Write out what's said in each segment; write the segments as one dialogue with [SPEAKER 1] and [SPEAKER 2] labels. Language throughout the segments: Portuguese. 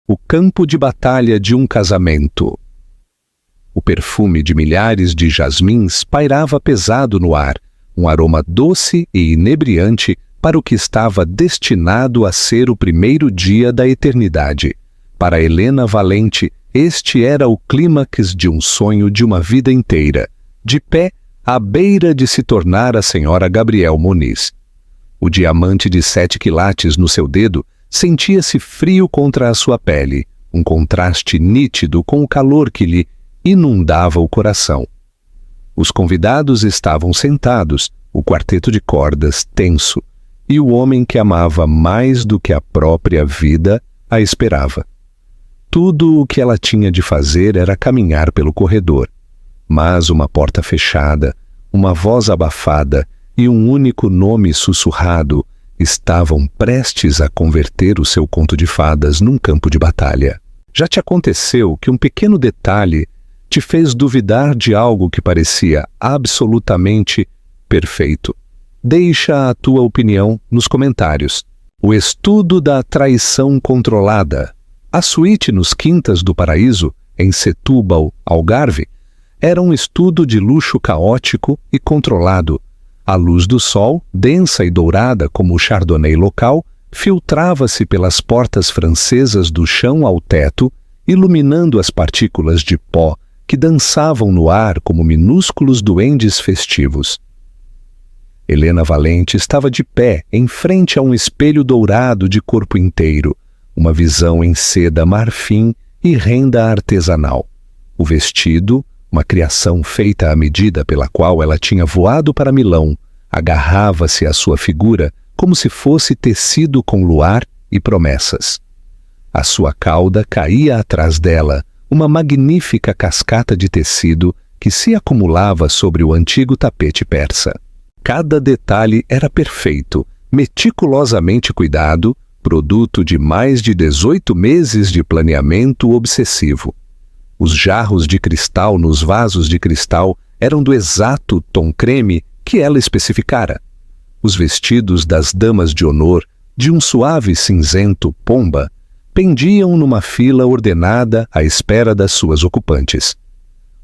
[SPEAKER 1] o campo de batalha de um casamento. O perfume de milhares de jasmins pairava pesado no ar, um aroma doce e inebriante para o que estava destinado a ser o primeiro dia da eternidade. Para Helena Valente, este era o clímax de um sonho de uma vida inteira, de pé à beira de se tornar a senhora Gabriel Moniz. O diamante de 7 quilates no seu dedo sentia-se frio contra a sua pele, um contraste nítido com o calor que lhe inundava o coração. Os convidados estavam sentados, o quarteto de cordas tenso, e o homem que amava mais do que a própria vida a esperava. Tudo o que ela tinha de fazer era caminhar pelo corredor, mas uma porta fechada, uma voz abafada e um único nome sussurrado estavam prestes a converter o seu conto de fadas num campo de batalha. Já te aconteceu que um pequeno detalhe te fez duvidar de algo que parecia absolutamente perfeito? Deixa a tua opinião nos comentários. O estudo da traição controlada. A suíte nos Quintas do Paraíso, em Setúbal, Algarve, era um estudo de luxo caótico e controlado. A luz do sol, densa e dourada como o chardonnay local, filtrava-se pelas portas francesas do chão ao teto, iluminando as partículas de pó que dançavam no ar como minúsculos duendes festivos. Helena Valente estava de pé em frente a um espelho dourado de corpo inteiro, uma visão em seda marfim e renda artesanal. O vestido, uma criação feita à medida pela qual ela tinha voado para Milão, agarrava-se à sua figura como se fosse tecido com luar e promessas. A sua cauda caía atrás dela, uma magnífica cascata de tecido que se acumulava sobre o antigo tapete persa. Cada detalhe era perfeito, meticulosamente cuidado, produto de mais de 18 meses de planeamento obsessivo. Os jarros de cristal nos vasos de cristal eram do exato tom creme que ela especificara. Os vestidos das damas de honor, de um suave cinzento pomba, pendiam numa fila ordenada à espera das suas ocupantes.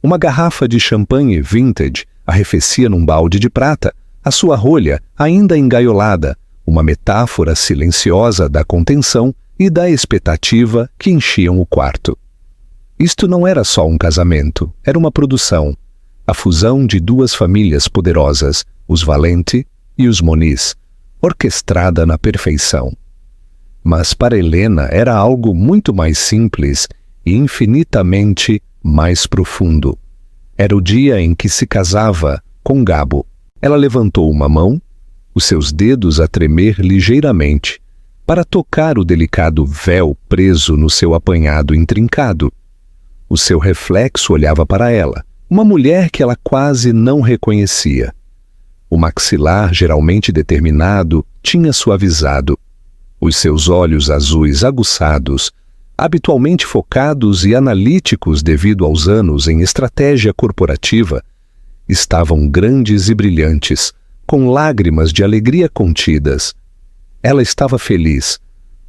[SPEAKER 1] Uma garrafa de champanhe vintage arrefecia num balde de prata, a sua rolha ainda engaiolada, uma metáfora silenciosa da contenção e da expectativa que enchiam o quarto. Isto não era só um casamento, era uma produção, a fusão de duas famílias poderosas, os Valente e os Moniz, orquestrada na perfeição. Mas para Helena era algo muito mais simples e infinitamente mais profundo. Era o dia em que se casava com Gabo. Ela levantou uma mão, os seus dedos a tremer ligeiramente, para tocar o delicado véu preso no seu apanhado intrincado. O seu reflexo olhava para ela, uma mulher que ela quase não reconhecia. O maxilar, geralmente determinado, tinha suavizado. Os seus olhos azuis aguçados, habitualmente focados e analíticos devido aos anos em estratégia corporativa, estavam grandes e brilhantes, com lágrimas de alegria contidas. Ela estava feliz,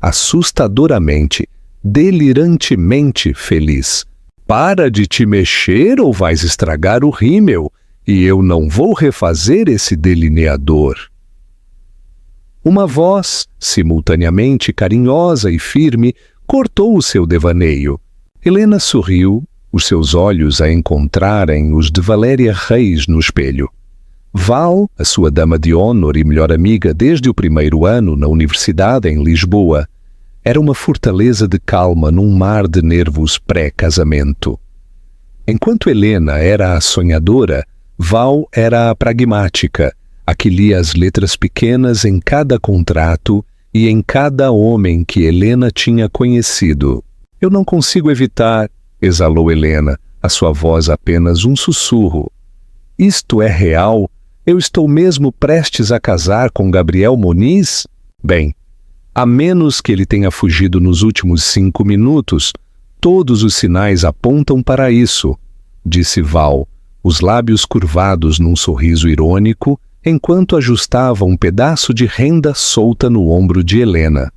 [SPEAKER 1] assustadoramente, delirantemente feliz. Para de te mexer ou vais estragar o rímel, e eu não vou refazer esse delineador. Uma voz, simultaneamente carinhosa e firme, cortou o seu devaneio. Helena sorriu, os seus olhos a encontrarem os de Valéria Reis no espelho. Val, a sua dama de honor e melhor amiga desde o primeiro ano na universidade em Lisboa, era uma fortaleza de calma num mar de nervos pré-casamento. Enquanto Helena era a sonhadora, Val era a pragmática, a que lia as letras pequenas em cada contrato e em cada homem que Helena tinha conhecido. Eu não consigo evitar, exalou Helena, a sua voz apenas um sussurro. Isto é real? Eu estou mesmo prestes a casar com Gabriel Moniz? Bem, a menos que ele tenha fugido nos últimos 5 minutos, todos os sinais apontam para isso, disse Val, os lábios curvados num sorriso irônico, enquanto ajustava um pedaço de renda solta no ombro de Helena.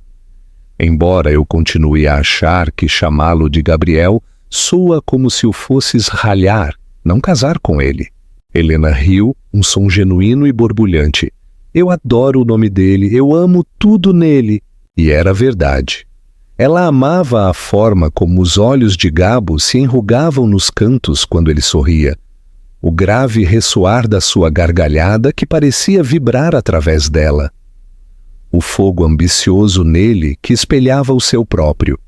[SPEAKER 1] embora eu continue a achar que chamá-lo de Gabriel soa como se o fosses ralhar, não casar com ele. Helena riu, um som genuíno e borbulhante. Eu adoro o nome dele, eu amo tudo nele. E era verdade. Ela amava a forma como os olhos de Gabo se enrugavam nos cantos quando ele sorria. O grave ressoar da sua gargalhada que parecia vibrar através dela. O fogo ambicioso nele que espelhava o seu próprio.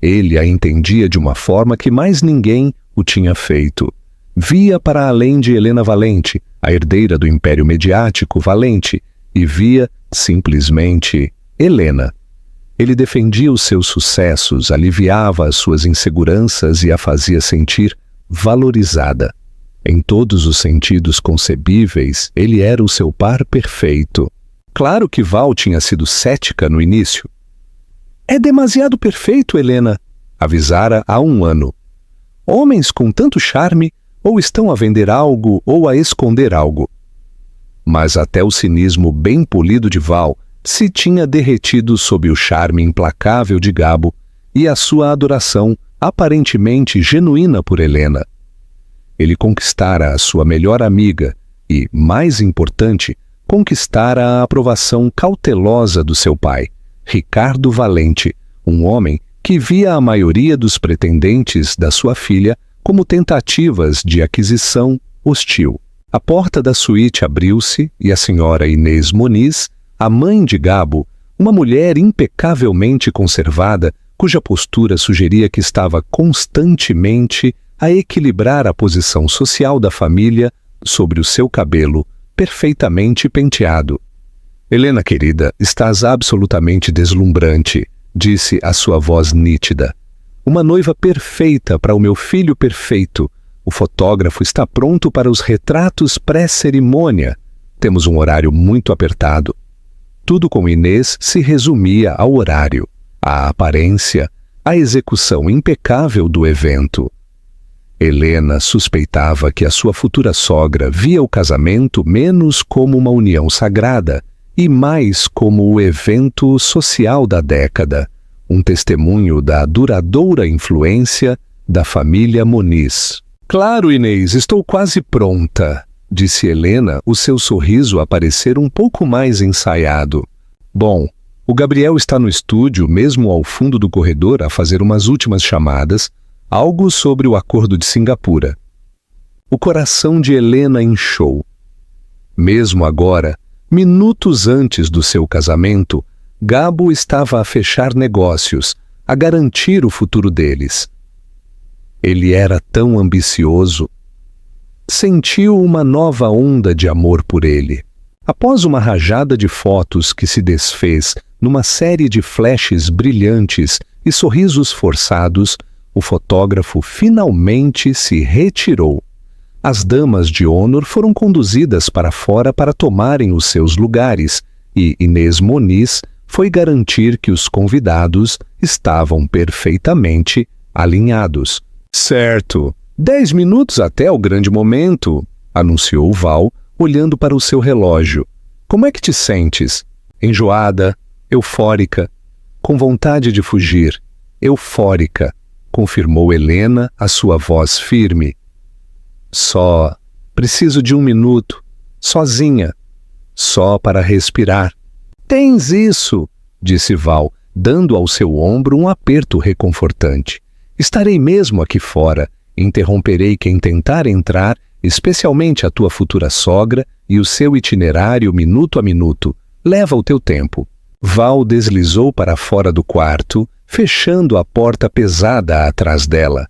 [SPEAKER 1] Ele a entendia de uma forma que mais ninguém o tinha feito. Via para além de Helena Valente, a herdeira do império mediático Valente, e via, simplesmente, Helena. Ele defendia os seus sucessos, aliviava as suas inseguranças e a fazia sentir valorizada. Em todos os sentidos concebíveis, ele era o seu par perfeito. Claro que Val tinha sido cética no início. É demasiado perfeito, Helena, avisara há 1 ano. Homens com tanto charme ou estão a vender algo ou a esconder algo. Mas até o cinismo bem polido de Val se tinha derretido sob o charme implacável de Gabo e a sua adoração aparentemente genuína por Helena. Ele conquistara a sua melhor amiga e, mais importante, conquistara a aprovação cautelosa do seu pai, Ricardo Valente, um homem que via a maioria dos pretendentes da sua filha como tentativas de aquisição hostil. A porta da suíte abriu-se e a senhora Inês Moniz, a mãe de Gabo, uma mulher impecavelmente conservada, cuja postura sugeria que estava constantemente a equilibrar a posição social da família sobre o seu cabelo, perfeitamente penteado. Helena, querida, estás absolutamente deslumbrante, disse a sua voz nítida. Uma noiva perfeita para o meu filho perfeito. O fotógrafo está pronto para os retratos pré-cerimônia. Temos um horário muito apertado. Tudo com Inês se resumia ao horário, à aparência, à execução impecável do evento. Helena suspeitava que a sua futura sogra via o casamento menos como uma união sagrada e mais como o evento social da década, um testemunho da duradoura influência da família Moniz. Claro, Inês, estou quase pronta, disse Helena, o seu sorriso a parecer um pouco mais ensaiado. Bom, o Gabriel está no estúdio, mesmo ao fundo do corredor, a fazer umas últimas chamadas, algo sobre o acordo de Singapura. O coração de Helena inchou. Mesmo agora, minutos antes do seu casamento, Gabo estava a fechar negócios, a garantir o futuro deles. Ele era tão ambicioso. Sentiu uma nova onda de amor por ele. Após uma rajada de fotos que se desfez numa série de flashes brilhantes e sorrisos forçados, o fotógrafo finalmente se retirou. As damas de honor foram conduzidas para fora para tomarem os seus lugares e Inês Moniz foi garantir que os convidados estavam perfeitamente alinhados. Certo, 10 minutos até o grande momento, anunciou Val, olhando para o seu relógio. Como é que te sentes? Enjoada, eufórica, com vontade de fugir. Eufórica, confirmou Helena, a sua voz firme. Só preciso de 1 minuto, sozinha, só para respirar. Tens isso, disse Val, dando ao seu ombro um aperto reconfortante. Estarei mesmo aqui fora, interromperei quem tentar entrar, especialmente a tua futura sogra e o seu itinerário minuto a minuto. Leva o teu tempo. Val deslizou para fora do quarto, fechando a porta pesada atrás dela.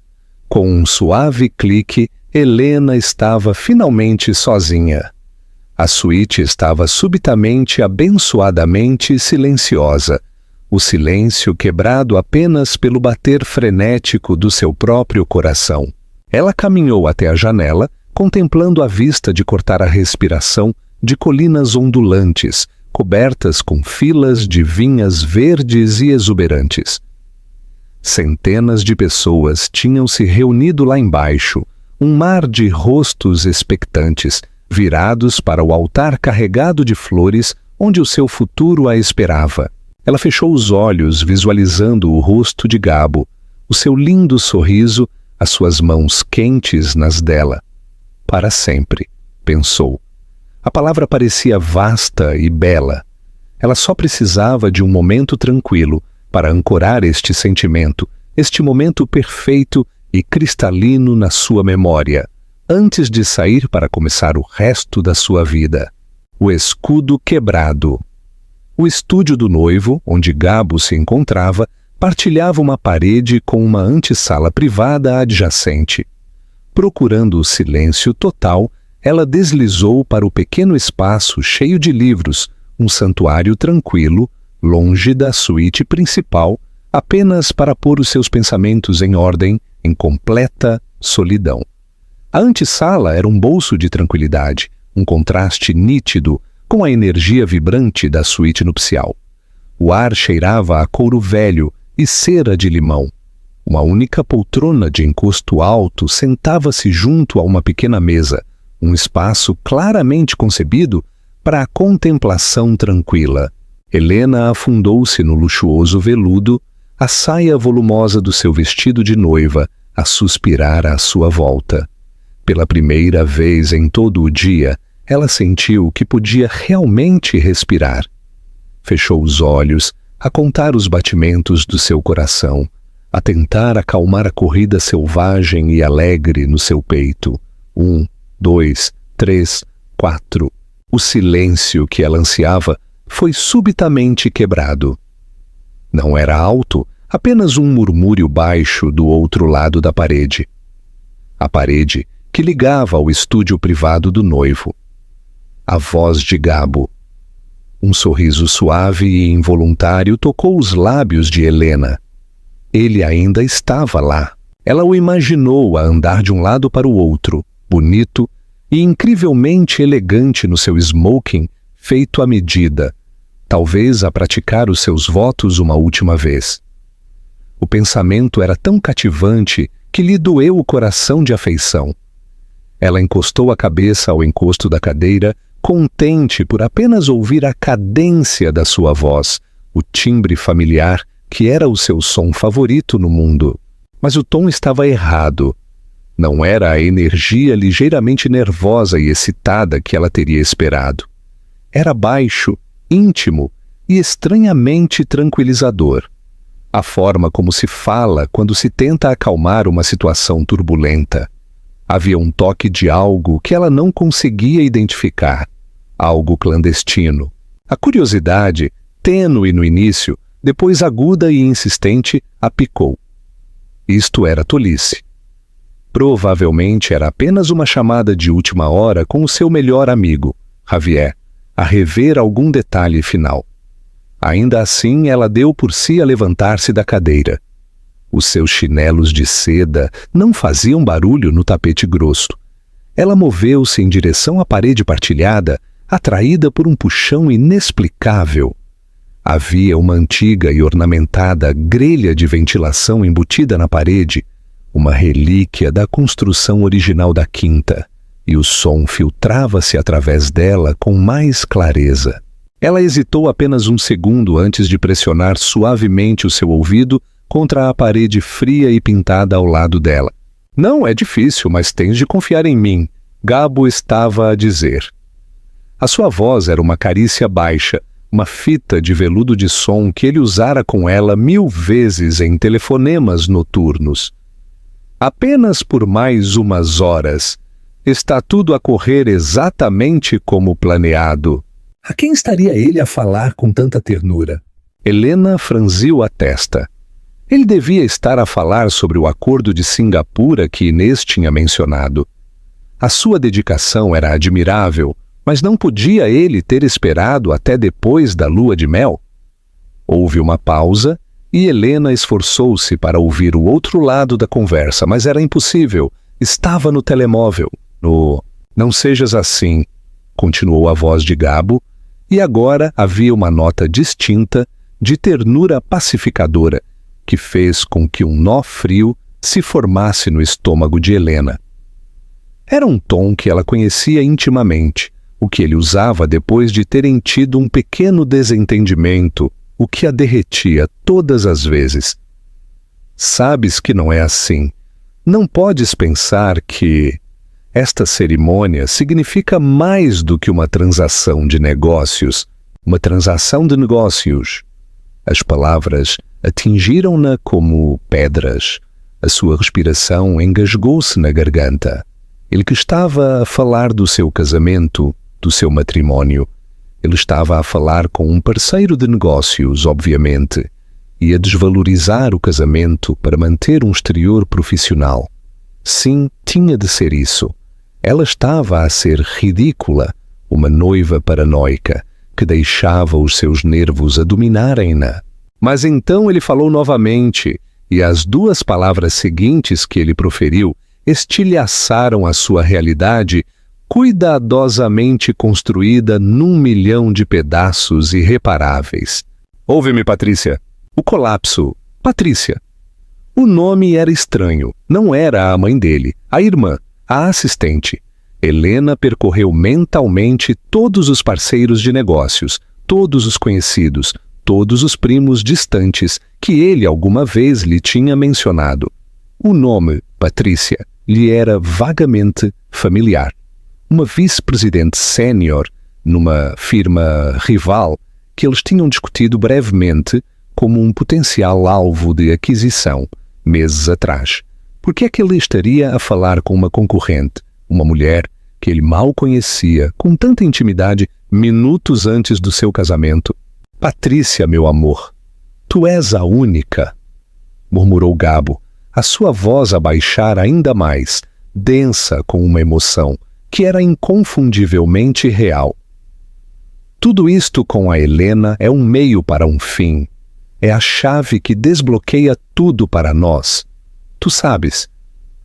[SPEAKER 1] Com um suave clique, Helena estava finalmente sozinha. A suíte estava subitamente abençoadamente silenciosa, o silêncio quebrado apenas pelo bater frenético do seu próprio coração. Ela caminhou até a janela, contemplando a vista de cortar a respiração de colinas ondulantes, cobertas com filas de vinhas verdes e exuberantes. Centenas de pessoas tinham se reunido lá embaixo, um mar de rostos expectantes, virados para o altar carregado de flores onde o seu futuro a esperava. Ela fechou os olhos, visualizando o rosto de Gabo, o seu lindo sorriso, as suas mãos quentes nas dela. Para sempre, pensou. A palavra parecia vasta e bela. Ela só precisava de um momento tranquilo para ancorar este sentimento, este momento perfeito e cristalino na sua memória, antes de sair para começar o resto da sua vida. O escudo quebrado. O estúdio do noivo, onde Gabo se encontrava, partilhava uma parede com uma antessala privada adjacente. Procurando o silêncio total, ela deslizou para o pequeno espaço cheio de livros, um santuário tranquilo, longe da suíte principal, apenas para pôr os seus pensamentos em ordem, em completa solidão. A antessala era um bolso de tranquilidade, um contraste nítido com a energia vibrante da suíte nupcial. O ar cheirava a couro velho e cera de limão. Uma única poltrona de encosto alto sentava-se junto a uma pequena mesa, um espaço claramente concebido para a contemplação tranquila. Helena afundou-se no luxuoso veludo, a saia volumosa do seu vestido de noiva a suspirar à sua volta. Pela primeira vez em todo o dia, ela sentiu que podia realmente respirar. Fechou os olhos, a contar os batimentos do seu coração, a tentar acalmar a corrida selvagem e alegre no seu peito. 1, 2, 3, 4. O silêncio que ela ansiava foi subitamente quebrado. Não era alto, apenas um murmúrio baixo do outro lado da parede. A parede que ligava ao estúdio privado do noivo. A voz de Gabo. Um sorriso suave e involuntário tocou os lábios de Helena. Ele ainda estava lá. Ela o imaginou a andar de um lado para o outro, bonito e incrivelmente elegante no seu smoking feito à medida, talvez a praticar os seus votos uma última vez. O pensamento era tão cativante que lhe doeu o coração de afeição. Ela encostou a cabeça ao encosto da cadeira, contente por apenas ouvir a cadência da sua voz, o timbre familiar que era o seu som favorito no mundo. Mas o tom estava errado. Não era a energia ligeiramente nervosa e excitada que ela teria esperado. Era baixo, íntimo e estranhamente tranquilizador. A forma como se fala quando se tenta acalmar uma situação turbulenta. Havia um toque de algo que ela não conseguia identificar, algo clandestino. A curiosidade, tênue no início, depois aguda e insistente, a picou. Isto era tolice. Provavelmente era apenas uma chamada de última hora com o seu melhor amigo, Javier, a rever algum detalhe final. Ainda assim, ela deu por si a levantar-se da cadeira. Os seus chinelos de seda não faziam barulho no tapete grosso. Ela moveu-se em direção à parede partilhada, atraída por um puxão inexplicável. Havia uma antiga e ornamentada grelha de ventilação embutida na parede, uma relíquia da construção original da quinta, e o som filtrava-se através dela com mais clareza. Ela hesitou apenas um segundo antes de pressionar suavemente o seu ouvido contra a parede fria e pintada ao lado dela. Não é difícil, mas tens de confiar em mim, Gabo estava a dizer. A sua voz era uma carícia baixa, uma fita de veludo de som que ele usara com ela 1000 vezes em telefonemas noturnos. Apenas por mais umas horas. Está tudo a correr exatamente como planeado. A quem estaria ele a falar com tanta ternura? Helena franziu a testa. Ele devia estar a falar sobre o acordo de Singapura que Inês tinha mencionado. A sua dedicação era admirável, mas não podia ele ter esperado até depois da lua de mel? Houve uma pausa e Helena esforçou-se para ouvir o outro lado da conversa, mas era impossível. Estava no telemóvel. Não sejas assim, continuou a voz de Gabo, e agora havia uma nota distinta de ternura pacificadora que fez com que um nó frio se formasse no estômago de Helena. Era um tom que ela conhecia intimamente, o que ele usava depois de terem tido um pequeno desentendimento, o que a derretia todas as vezes. Sabes que não é assim. Não podes pensar que esta cerimônia significa mais do que uma transação de negócios. Uma transação de negócios. As palavras atingiram-na como pedras. A sua respiração engasgou-se na garganta. Ele que estava a falar do seu casamento, do seu matrimônio. Ele estava a falar com um parceiro de negócios, obviamente, e a desvalorizar o casamento para manter um exterior profissional. Sim, tinha de ser isso. Ela estava a ser ridícula, uma noiva paranoica, que deixava os seus nervos a dominarem-na. Mas então ele falou novamente, e as duas palavras seguintes que ele proferiu estilhaçaram a sua realidade cuidadosamente construída num milhão de pedaços irreparáveis. Ouve-me, Patrícia. O colapso. Patrícia. O nome era estranho. Não era a mãe dele, a irmã, a assistente. Helena percorreu mentalmente todos os parceiros de negócios, todos os conhecidos, todos os primos distantes que ele alguma vez lhe tinha mencionado. O nome, Patrícia, lhe era vagamente familiar. Uma vice-presidente sênior numa firma rival que eles tinham discutido brevemente como um potencial alvo de aquisição, meses atrás. Por que é que ele estaria a falar com uma concorrente, uma mulher que ele mal conhecia, com tanta intimidade, minutos antes do seu casamento? Patrícia, meu amor, tu és a única, murmurou Gabo, a sua voz a baixar ainda mais, densa com uma emoção que era inconfundivelmente real. Tudo isto com a Helena é um meio para um fim. É a chave que desbloqueia tudo para nós. Tu sabes,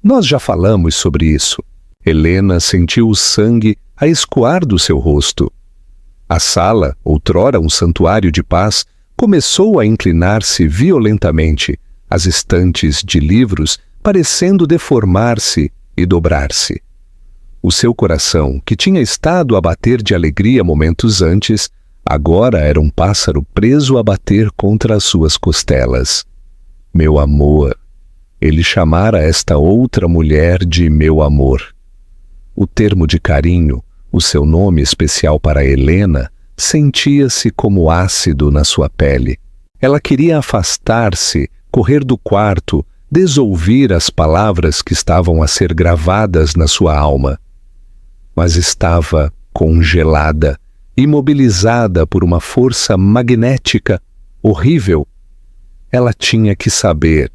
[SPEAKER 1] nós já falamos sobre isso. Helena sentiu o sangue a escoar do seu rosto. A sala, outrora um santuário de paz, começou a inclinar-se violentamente, as estantes de livros parecendo deformar-se e dobrar-se. O seu coração, que tinha estado a bater de alegria momentos antes, agora era um pássaro preso a bater contra as suas costelas. Meu amor. Ele chamara esta outra mulher de meu amor. O termo de carinho, o seu nome especial para Helena, sentia-se como ácido na sua pele. Ela queria afastar-se, correr do quarto, desouvir as palavras que estavam a ser gravadas na sua alma. Mas estava congelada, imobilizada por uma força magnética horrível. Ela tinha que saber,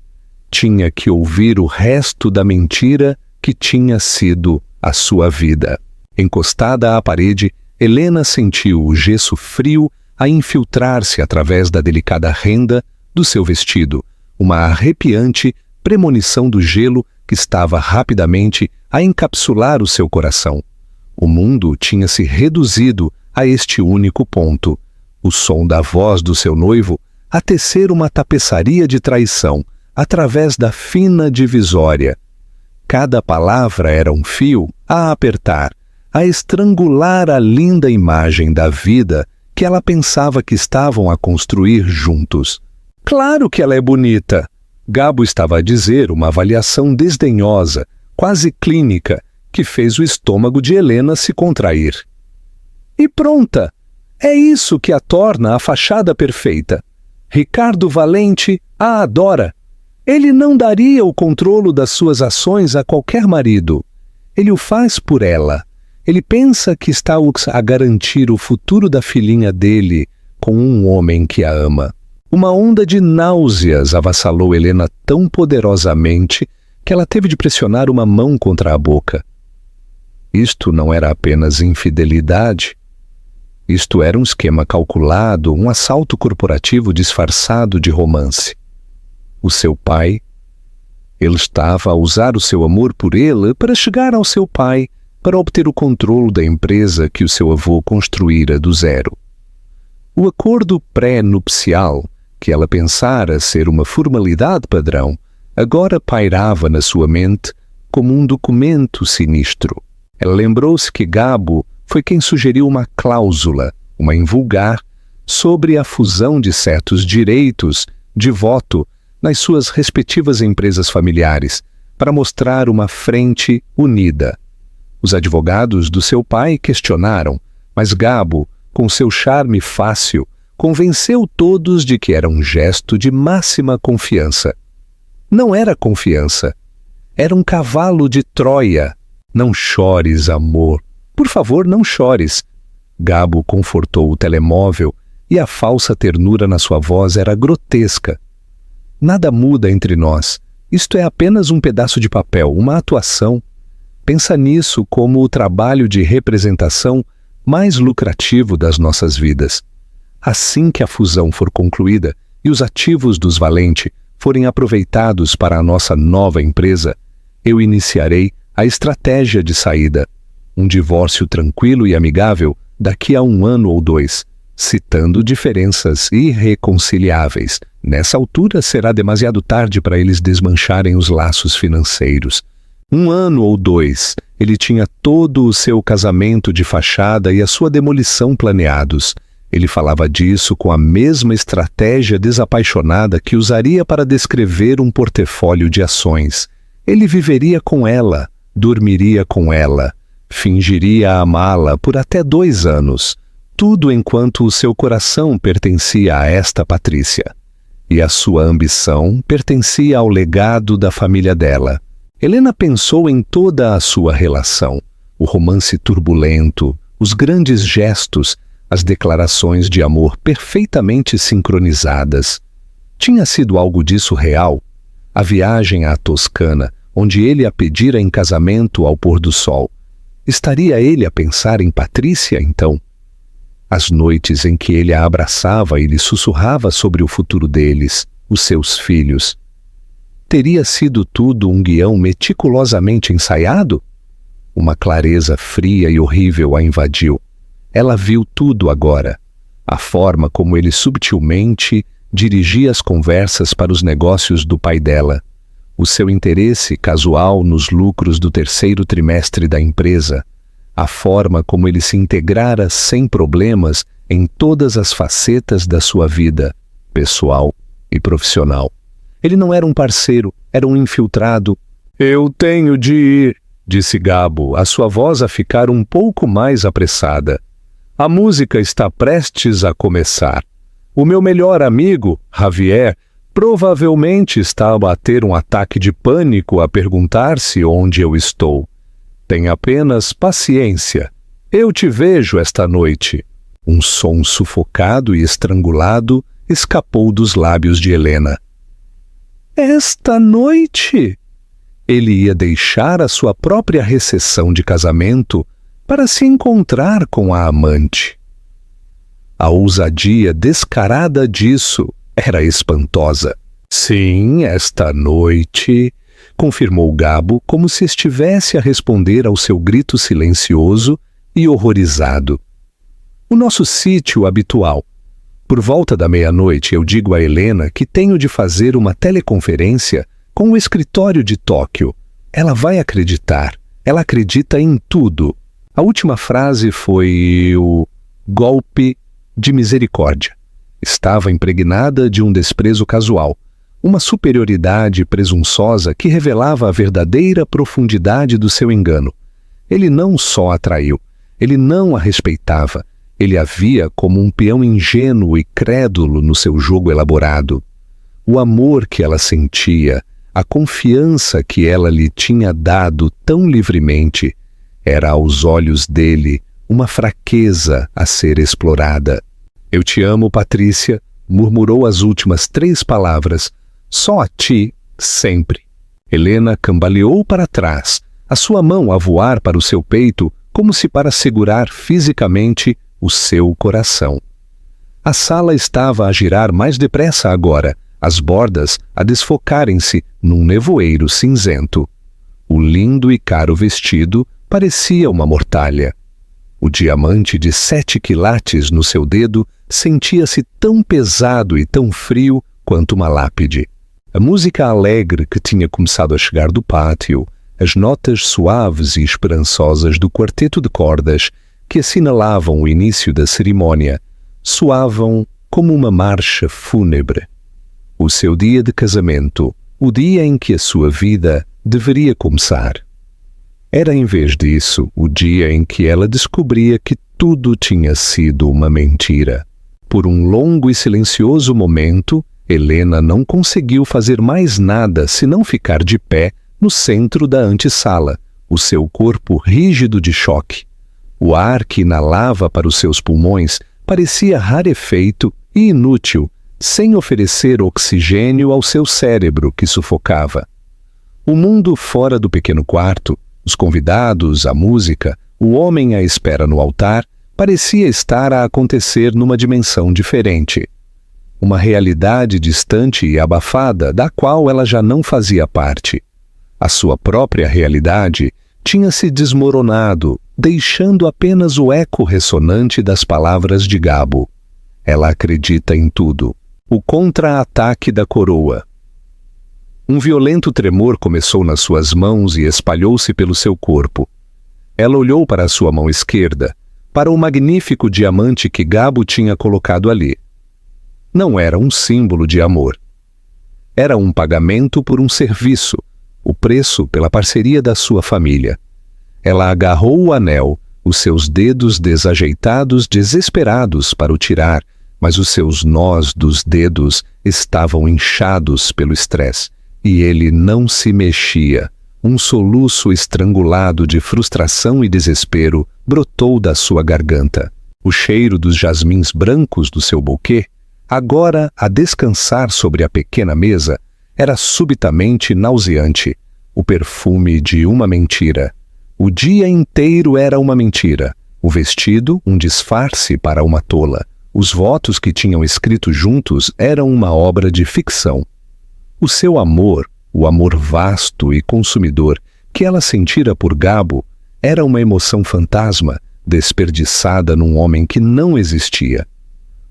[SPEAKER 1] tinha que ouvir o resto da mentira que tinha sido a sua vida. Encostada à parede, Helena sentiu o gesso frio a infiltrar-se através da delicada renda do seu vestido, uma arrepiante premonição do gelo que estava rapidamente a encapsular o seu coração. O mundo tinha se reduzido a este único ponto, o som da voz do seu noivo a tecer uma tapeçaria de traição através da fina divisória. Cada palavra era um fio a apertar, a estrangular a linda imagem da vida que ela pensava que estavam a construir juntos. Claro que ela é bonita! Gabo estava a dizer uma avaliação desdenhosa, quase clínica, que fez o estômago de Helena se contrair. E pronta! É isso que a torna a fachada perfeita. Ricardo Valente a adora. Ele não daria o controle das suas ações a qualquer marido. Ele o faz por ela. Ele pensa que está a garantir o futuro da filhinha dele com um homem que a ama. Uma onda de náuseas avassalou Helena tão poderosamente que ela teve de pressionar uma mão contra a boca. Isto não era apenas infidelidade. Isto era um esquema calculado, um assalto corporativo disfarçado de romance. O seu pai, ele estava a usar o seu amor por ele para chegar ao seu pai, para obter o controle da empresa que o seu avô construíra do zero. O acordo pré-nupcial, que ela pensara ser uma formalidade padrão, agora pairava na sua mente como um documento sinistro. Ela lembrou-se que Gabo foi quem sugeriu uma cláusula, uma invulgar, sobre a fusão de certos direitos de voto nas suas respectivas empresas familiares, para mostrar uma frente unida. Os advogados do seu pai questionaram, mas Gabo, com seu charme fácil, convenceu todos de que era um gesto de máxima confiança. Não era confiança, era um cavalo de Troia. Não chores, amor. Por favor, não chores. Gabo confortou o telemóvel e a falsa ternura na sua voz era grotesca. Nada muda entre nós. Isto é apenas um pedaço de papel, uma atuação. Pensa nisso como o trabalho de representação mais lucrativo das nossas vidas. Assim que a fusão for concluída e os ativos dos Valente forem aproveitados para a nossa nova empresa, eu iniciarei a estratégia de saída. Um divórcio tranquilo e amigável daqui a 1 ano ou 2, citando diferenças irreconciliáveis. Nessa altura será demasiado tarde para eles desmancharem os laços financeiros. 1 ano ou 2, ele tinha todo o seu casamento de fachada e a sua demolição planeados. Ele falava disso com a mesma estratégia desapaixonada que usaria para descrever um portfólio de ações. Ele viveria com ela, dormiria com ela, fingiria amá-la por até 2 anos, tudo enquanto o seu coração pertencia a esta Patrícia. E a sua ambição pertencia ao legado da família dela. Helena pensou em toda a sua relação, o romance turbulento, os grandes gestos, as declarações de amor perfeitamente sincronizadas. Tinha sido algo disso real? A viagem à Toscana, onde ele a pedira em casamento ao pôr do sol. Estaria ele a pensar em Patrícia, então? As noites em que ele a abraçava e lhe sussurrava sobre o futuro deles, os seus filhos. Teria sido tudo um guião meticulosamente ensaiado? Uma clareza fria e horrível a invadiu. Ela viu tudo agora. A forma como ele subtilmente dirigia as conversas para os negócios do pai dela. O seu interesse casual nos lucros do 3º trimestre da empresa. A forma como ele se integrara sem problemas em todas as facetas da sua vida, pessoal e profissional. Ele não era um parceiro, era um infiltrado. "Eu tenho de ir", disse Gabo, a sua voz a ficar um pouco mais apressada. "A música está prestes a começar. O meu melhor amigo, Javier, provavelmente está a bater um ataque de pânico a perguntar-se onde eu estou. Tenha apenas paciência. Eu te vejo esta noite." Um som sufocado e estrangulado escapou dos lábios de Helena. "Esta noite?" Ele ia deixar a sua própria recepção de casamento para se encontrar com a amante. A ousadia descarada disso era espantosa. "Sim, esta noite", confirmou Gabo, como se estivesse a responder ao seu grito silencioso e horrorizado. "O nosso sítio habitual. Por volta da 00:30 eu digo a Helena que tenho de fazer uma teleconferência com o escritório de Tóquio. Ela vai acreditar. Ela acredita em tudo." A última frase foi o golpe de misericórdia. Estava impregnada de um desprezo casual, uma superioridade presunçosa que revelava a verdadeira profundidade do seu engano. Ele não só a traiu, ele não a respeitava, ele a via como um peão ingênuo e crédulo no seu jogo elaborado. O amor que ela sentia, a confiança que ela lhe tinha dado tão livremente, era aos olhos dele uma fraqueza a ser explorada. "Eu te amo, Patrícia", murmurou as últimas 3 palavras. "Só a ti, sempre." Helena cambaleou para trás, a sua mão a voar para o seu peito, como se para segurar fisicamente o seu coração. A sala estava a girar mais depressa agora, as bordas a desfocarem-se num nevoeiro cinzento. O lindo e caro vestido parecia uma mortalha. O diamante de 7 quilates no seu dedo sentia-se tão pesado e tão frio quanto uma lápide. A música alegre que tinha começado a chegar do pátio, as notas suaves e esperançosas do quarteto de cordas que assinalavam o início da cerimônia, soavam como uma marcha fúnebre. O seu dia de casamento, o dia em que a sua vida deveria começar. Era, em vez disso, o dia em que ela descobria que tudo tinha sido uma mentira. Por um longo e silencioso momento, Helena não conseguiu fazer mais nada senão ficar de pé no centro da antessala, o seu corpo rígido de choque. O ar que inalava para os seus pulmões parecia rarefeito e inútil, sem oferecer oxigênio ao seu cérebro que sufocava. O mundo fora do pequeno quarto, os convidados, a música, o homem à espera no altar, parecia estar a acontecer numa dimensão diferente. Uma realidade distante e abafada da qual ela já não fazia parte. A sua própria realidade tinha se desmoronado, deixando apenas o eco ressonante das palavras de Gabo. Ela acredita em tudo. O contra-ataque da coroa. Um violento tremor começou nas suas mãos e espalhou-se pelo seu corpo. Ela olhou para a sua mão esquerda, para o magnífico diamante que Gabo tinha colocado ali. Não era um símbolo de amor. Era um pagamento por um serviço, o preço pela parceria da sua família. Ela agarrou o anel, os seus dedos desajeitados, desesperados para o tirar, mas os seus nós dos dedos estavam inchados pelo estresse, e ele não se mexia. Um soluço estrangulado de frustração e desespero brotou da sua garganta. O cheiro dos jasmins brancos do seu buquê, agora a descansar sobre a pequena mesa, era subitamente nauseante. O perfume de uma mentira. O dia inteiro era uma mentira. O vestido, um disfarce para uma tola. Os votos que tinham escrito juntos eram uma obra de ficção. O seu amor, o amor vasto e consumidor que ela sentira por Gabo, era uma emoção fantasma, desperdiçada num homem que não existia.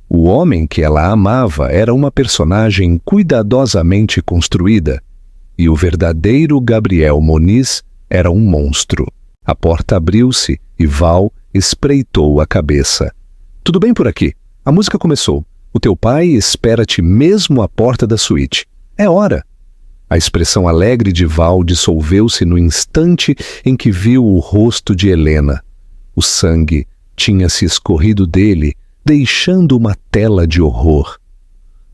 [SPEAKER 1] O homem que ela amava era uma personagem cuidadosamente construída, e o verdadeiro Gabriel Moniz era um monstro. A porta abriu-se e Val espreitou a cabeça. Tudo bem por aqui? A música começou. O teu pai espera-te mesmo à porta da suíte. É hora. A expressão alegre de Val dissolveu-se no instante em que viu o rosto de Helena. O sangue tinha se escorrido dele, deixando uma tela de horror.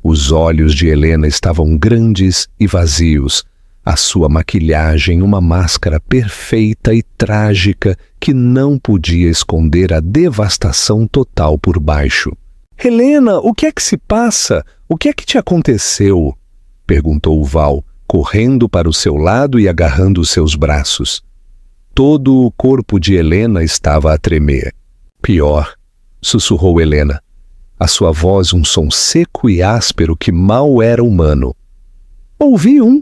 [SPEAKER 1] Os olhos de Helena estavam grandes e vazios, a sua maquilhagem uma máscara perfeita e trágica que não podia esconder a devastação total por baixo. Helena, o que é que se passa? O que é que te aconteceu? Perguntou Val, correndo para o seu lado e agarrando os seus braços. Todo o corpo de Helena estava a tremer. Pior, sussurrou Helena. A sua voz um som seco e áspero que mal era humano. Ouvi um.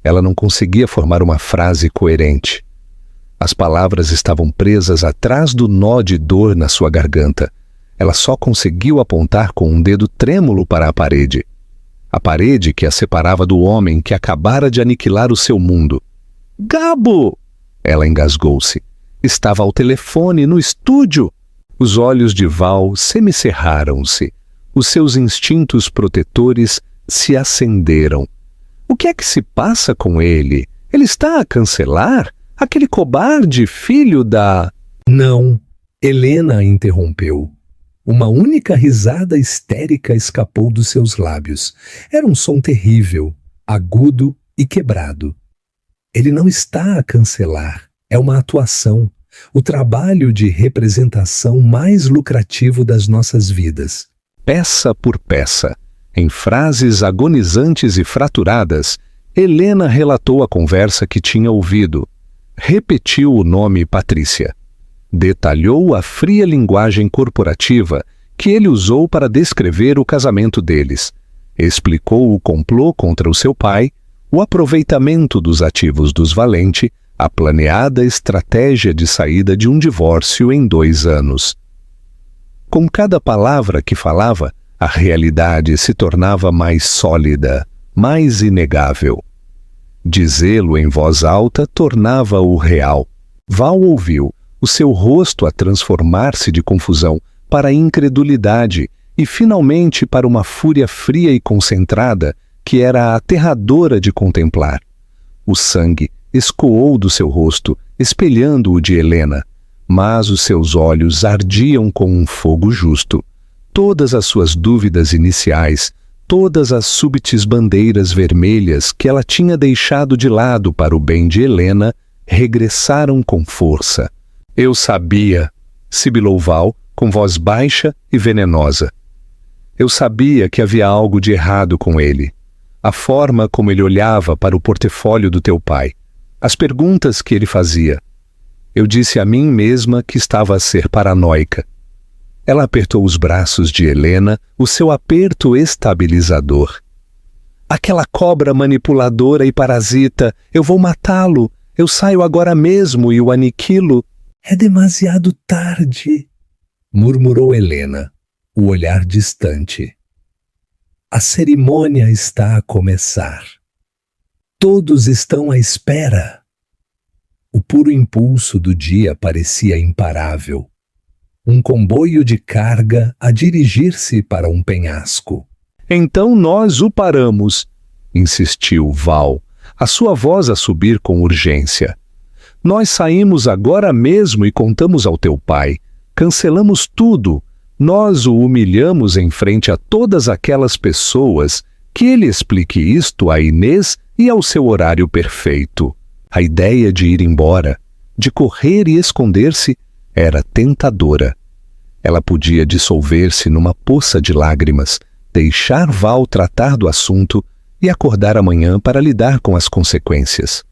[SPEAKER 1] Ela não conseguia formar uma frase coerente. As palavras estavam presas atrás do nó de dor na sua garganta. Ela só conseguiu apontar com um dedo trêmulo para a parede. A parede que a separava do homem que acabara de aniquilar o seu mundo. Gabo! Ela engasgou-se. Estava ao telefone, no estúdio. Os olhos de Val semicerraram-se. Os seus instintos protetores se acenderam. O que é que se passa com ele? Ele está a cancelar? Aquele cobarde filho da... Não, Helena a interrompeu. Uma única risada histérica escapou dos seus lábios. Era um som terrível, agudo e quebrado. Ele não está a cancelar. É uma atuação, o trabalho de representação mais lucrativo das nossas vidas. Peça por peça, em frases agonizantes e fraturadas, Helena relatou a conversa que tinha ouvido. Repetiu o nome Patrícia. Detalhou a fria linguagem corporativa que ele usou para descrever o casamento deles. Explicou o complô contra o seu pai, o aproveitamento dos ativos dos Valente, a planeada estratégia de saída de um divórcio em 2 anos. Com cada palavra que falava, a realidade se tornava mais sólida, mais inegável. Dizê-lo em voz alta tornava-o real. Val ouviu, o seu rosto a transformar-se de confusão, para a incredulidade e, finalmente, para uma fúria fria e concentrada que era aterradora de contemplar. O sangue escoou do seu rosto, espelhando o de Helena, mas os seus olhos ardiam com um fogo justo. Todas as suas dúvidas iniciais, todas as súbitas bandeiras vermelhas que ela tinha deixado de lado para o bem de Helena, regressaram com força. Eu sabia, sibilou Val, com voz baixa e venenosa. Eu sabia que havia algo de errado com ele. A forma como ele olhava para o portfólio do teu pai. As perguntas que ele fazia. Eu disse a mim mesma que estava a ser paranoica. Ela apertou os braços de Helena, o seu aperto estabilizador. Aquela cobra manipuladora e parasita, eu vou matá-lo, eu saio agora mesmo e o aniquilo. É demasiado tarde, murmurou Helena, o olhar distante. A cerimônia está a começar. Todos estão à espera. O puro impulso do dia parecia imparável. Um comboio de carga a dirigir-se para um penhasco. Então nós o paramos, insistiu Val, a sua voz a subir com urgência. Nós saímos agora mesmo e contamos ao teu pai. Cancelamos tudo. Nós o humilhamos em frente a todas aquelas pessoas, que ele explique isto a Inês e ao seu horário perfeito. A ideia de ir embora, de correr e esconder-se, era tentadora. Ela podia dissolver-se numa poça de lágrimas, deixar Val tratar do assunto e acordar amanhã para lidar com as consequências.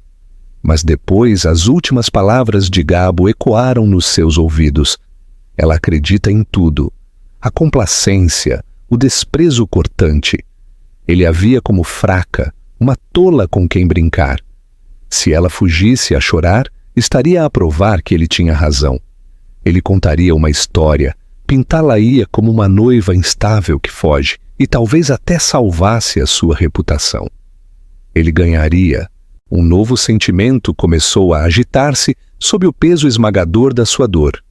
[SPEAKER 1] Mas depois as últimas palavras de Gabo ecoaram nos seus ouvidos. Ela acredita em tudo. A complacência, o desprezo cortante. Ele a via como fraca, uma tola com quem brincar. Se ela fugisse a chorar, estaria a provar que ele tinha razão. Ele contaria uma história, pintá-la-ia como uma noiva instável que foge e talvez até salvasse a sua reputação. Ele ganharia. Um novo sentimento começou a agitar-se sob o peso esmagador da sua dor.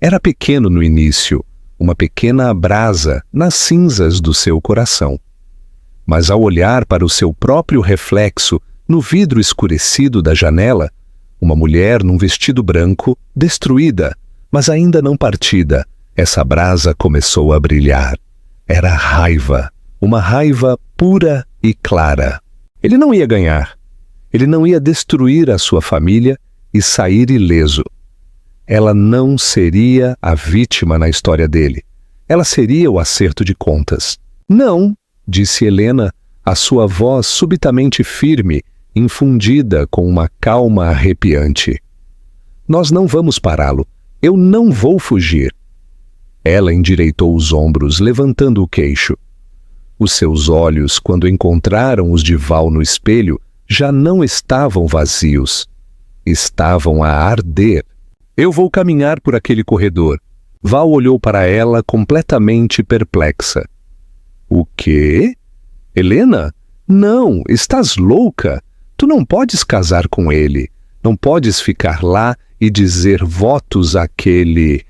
[SPEAKER 1] Era pequeno no início, uma pequena brasa nas cinzas do seu coração. Mas ao olhar para o seu próprio reflexo no vidro escurecido da janela, uma mulher num vestido branco, destruída, mas ainda não partida, essa brasa começou a brilhar. Era raiva, uma raiva pura e clara. Ele não ia ganhar. Ele não ia destruir a sua família e sair ileso. Ela não seria a vítima na história dele. Ela seria o acerto de contas. Não, disse Helena, a sua voz subitamente firme, infundida com uma calma arrepiante. Nós não vamos pará-lo. Eu não vou fugir. Ela endireitou os ombros, levantando o queixo. Os seus olhos, quando encontraram os de Val no espelho, já não estavam vazios. Estavam a arder. Eu vou caminhar por aquele corredor. Val olhou para ela completamente perplexa. O quê? Helena? Não, estás louca. Tu não podes casar com ele. Não podes ficar lá e dizer votos àquele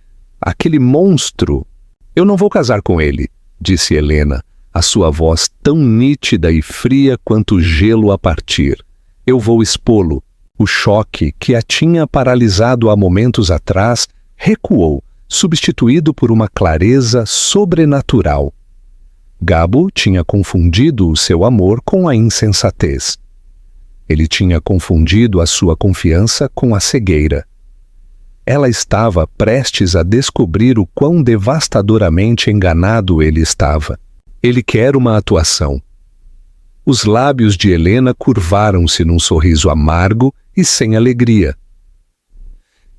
[SPEAKER 1] monstro. Eu não vou casar com ele, disse Helena, a sua voz tão nítida e fria quanto o gelo a partir. Eu vou expô-lo. O choque que a tinha paralisado há momentos atrás recuou, substituído por uma clareza sobrenatural. Gabo tinha confundido o seu amor com a insensatez. Ele tinha confundido a sua confiança com a cegueira. Ela estava prestes a descobrir o quão devastadoramente enganado ele estava. Ele quer uma atuação. Os lábios de Helena curvaram-se num sorriso amargo e sem alegria.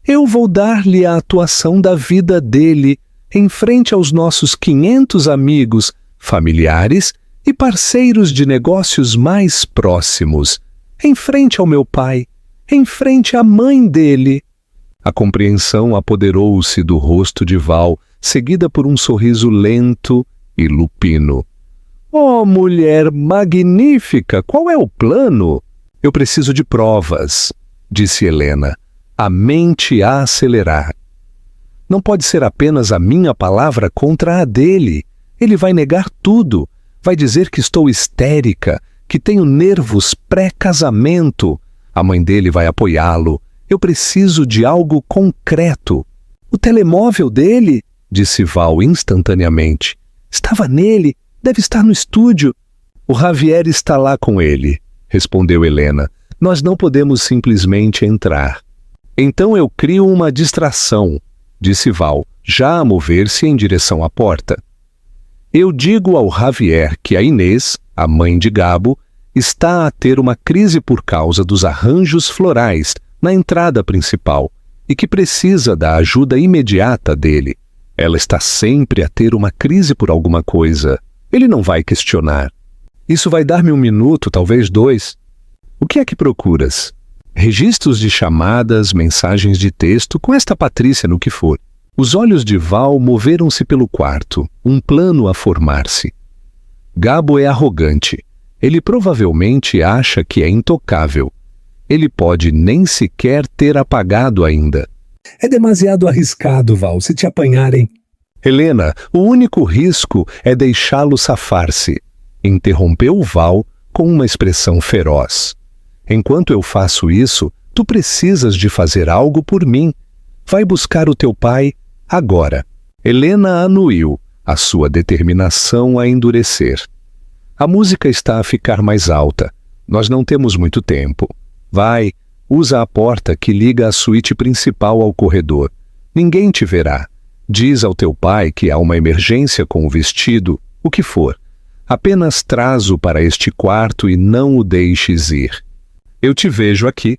[SPEAKER 1] Eu vou dar-lhe a atuação da vida dele, em frente aos nossos 500 amigos, familiares e parceiros de negócios mais próximos, em frente ao meu pai, em frente à mãe dele. A compreensão apoderou-se do rosto de Val, seguida por um sorriso lento e lupino. Oh, mulher magnífica, qual é o plano? Eu preciso de provas, disse Helena, a mente a acelerar. Não pode ser apenas a minha palavra contra a dele. Ele vai negar tudo. Vai dizer que estou histérica, que tenho nervos pré-casamento. A mãe dele vai apoiá-lo. Eu preciso de algo concreto. O telemóvel dele, disse Val instantaneamente. Estava nele, deve estar no estúdio. O Javier está lá com ele, respondeu Helena. Nós não podemos simplesmente entrar. Então eu crio uma distração, disse Val, já a mover-se em direção à porta. Eu digo ao Javier que a Inês, a mãe de Gabo, está a ter uma crise por causa dos arranjos florais na entrada principal e que precisa da ajuda imediata dele. Ela está sempre a ter uma crise por alguma coisa. Ele não vai questionar. Isso vai dar-me 1 minuto, talvez 2. O que é que procuras? Registros de chamadas, mensagens de texto, com esta Patrícia no que for. Os olhos de Val moveram-se pelo quarto, um plano a formar-se. Gabo é arrogante. Ele provavelmente acha que é intocável. Ele pode nem sequer ter apagado ainda.
[SPEAKER 2] É demasiado arriscado, Val, se te apanharem.
[SPEAKER 1] Helena, o único risco é deixá-lo safar-se. Interrompeu Val com uma expressão feroz. Enquanto eu faço isso, tu precisas de fazer algo por mim. Vai buscar o teu pai agora. Helena anuiu, a sua determinação a endurecer. A música está a ficar mais alta. Nós não temos muito tempo. Vai, usa a porta que liga a suíte principal ao corredor. Ninguém te verá. Diz ao teu pai que há uma emergência com o vestido, o que for. Apenas traz-o para este quarto e não o deixes ir. Eu te vejo aqui.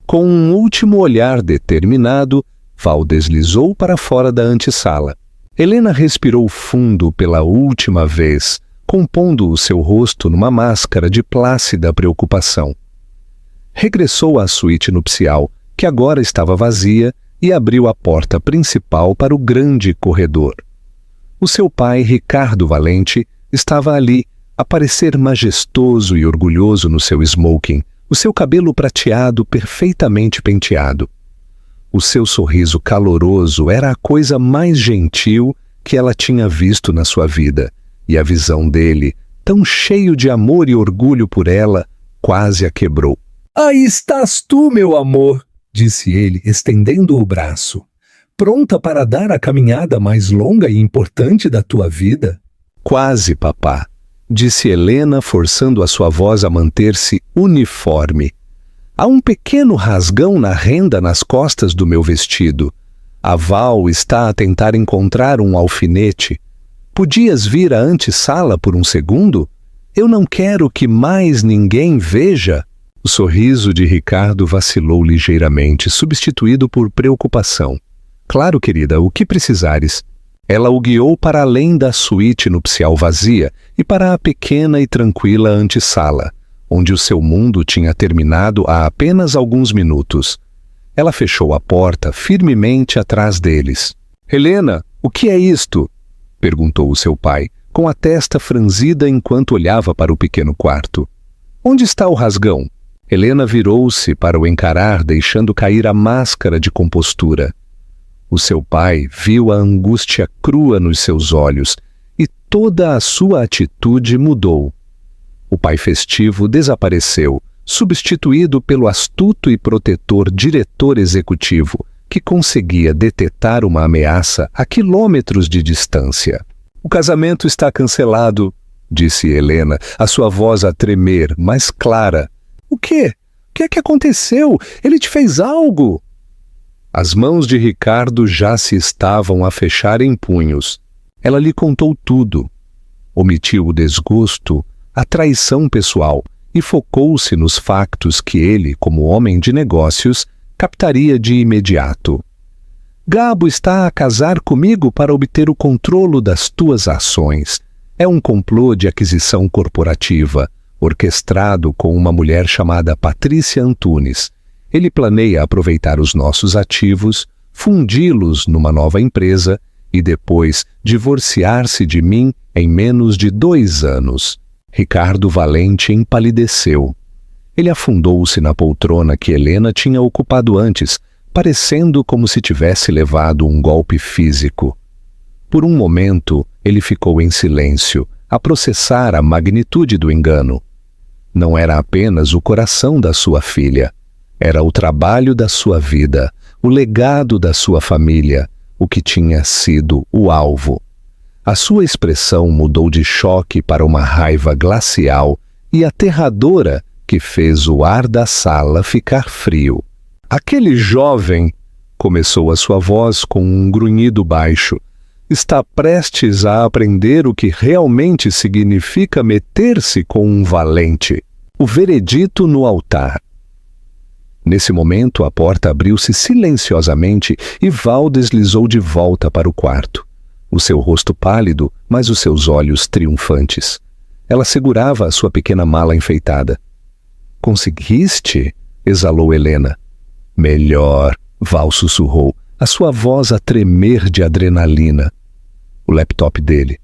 [SPEAKER 1] Com um último olhar determinado, Val deslizou para fora da antessala. Helena respirou fundo pela última vez, compondo o seu rosto numa máscara de plácida preocupação. Regressou à suíte nupcial, que agora estava vazia, e abriu a porta principal para o grande corredor. O seu pai, Ricardo Valente, estava ali, a parecer majestoso e orgulhoso no seu smoking, o seu cabelo prateado perfeitamente penteado. O seu sorriso caloroso era a coisa mais gentil que ela tinha visto na sua vida, e a visão dele, tão cheio de amor e orgulho por ela, quase a quebrou.
[SPEAKER 2] Aí estás tu, meu amor, disse ele, estendendo o braço. Pronta para dar a caminhada mais longa e importante da tua vida?
[SPEAKER 1] Quase, papá, disse Helena, forçando a sua voz a manter-se uniforme. Há um pequeno rasgão na renda nas costas do meu vestido. A Val está a tentar encontrar um alfinete. Podias vir à antessala por um segundo? Eu não quero que mais ninguém veja. O sorriso de Ricardo vacilou ligeiramente, substituído por preocupação. Claro, querida, o que precisares. Ela o guiou para além da suíte nupcial vazia e para a pequena e tranquila antessala, onde o seu mundo tinha terminado há apenas alguns minutos. Ela fechou a porta firmemente atrás deles. Helena, o que é isto? Perguntou o seu pai, com a testa franzida enquanto olhava para o pequeno quarto. Onde está o rasgão? Helena virou-se para o encarar, deixando cair a máscara de compostura. O seu pai viu a angústia crua nos seus olhos e toda a sua atitude mudou. O pai festivo desapareceu, substituído pelo astuto e protetor diretor executivo, que conseguia detectar uma ameaça a quilômetros de distância. O casamento está cancelado, disse Helena, a sua voz a tremer, mais clara. O quê? O que é que aconteceu? Ele te fez algo? As mãos de Ricardo já se estavam a fechar em punhos. Ela lhe contou tudo. Omitiu o desgosto, a traição pessoal e focou-se nos factos que ele, como homem de negócios, captaria de imediato. Gabo está a casar comigo para obter o controlo das tuas ações. É um complô de aquisição corporativa, orquestrado com uma mulher chamada Patrícia Antunes. Ele planeia aproveitar os nossos ativos, fundi-los numa nova empresa e depois divorciar-se de mim em menos de 2 anos. Ricardo Valente empalideceu. Ele afundou-se na poltrona que Helena tinha ocupado antes, parecendo como se tivesse levado um golpe físico. Por um momento, ele ficou em silêncio, a processar a magnitude do engano. Não era apenas o coração da sua filha. Era o trabalho da sua vida, o legado da sua família, o que tinha sido o alvo. A sua expressão mudou de choque para uma raiva glacial e aterradora que fez o ar da sala ficar frio. Aquele jovem, começou a sua voz com um grunhido baixo, está prestes a aprender o que realmente significa meter-se com um valente. O veredito no altar. Nesse momento, a porta abriu-se silenciosamente e Val deslizou de volta para o quarto. O seu rosto pálido, mas os seus olhos triunfantes. Ela segurava a sua pequena mala enfeitada. "Conseguiste?" exalou Helena. "Melhor", Val sussurrou, a sua voz a tremer de adrenalina. O laptop dele.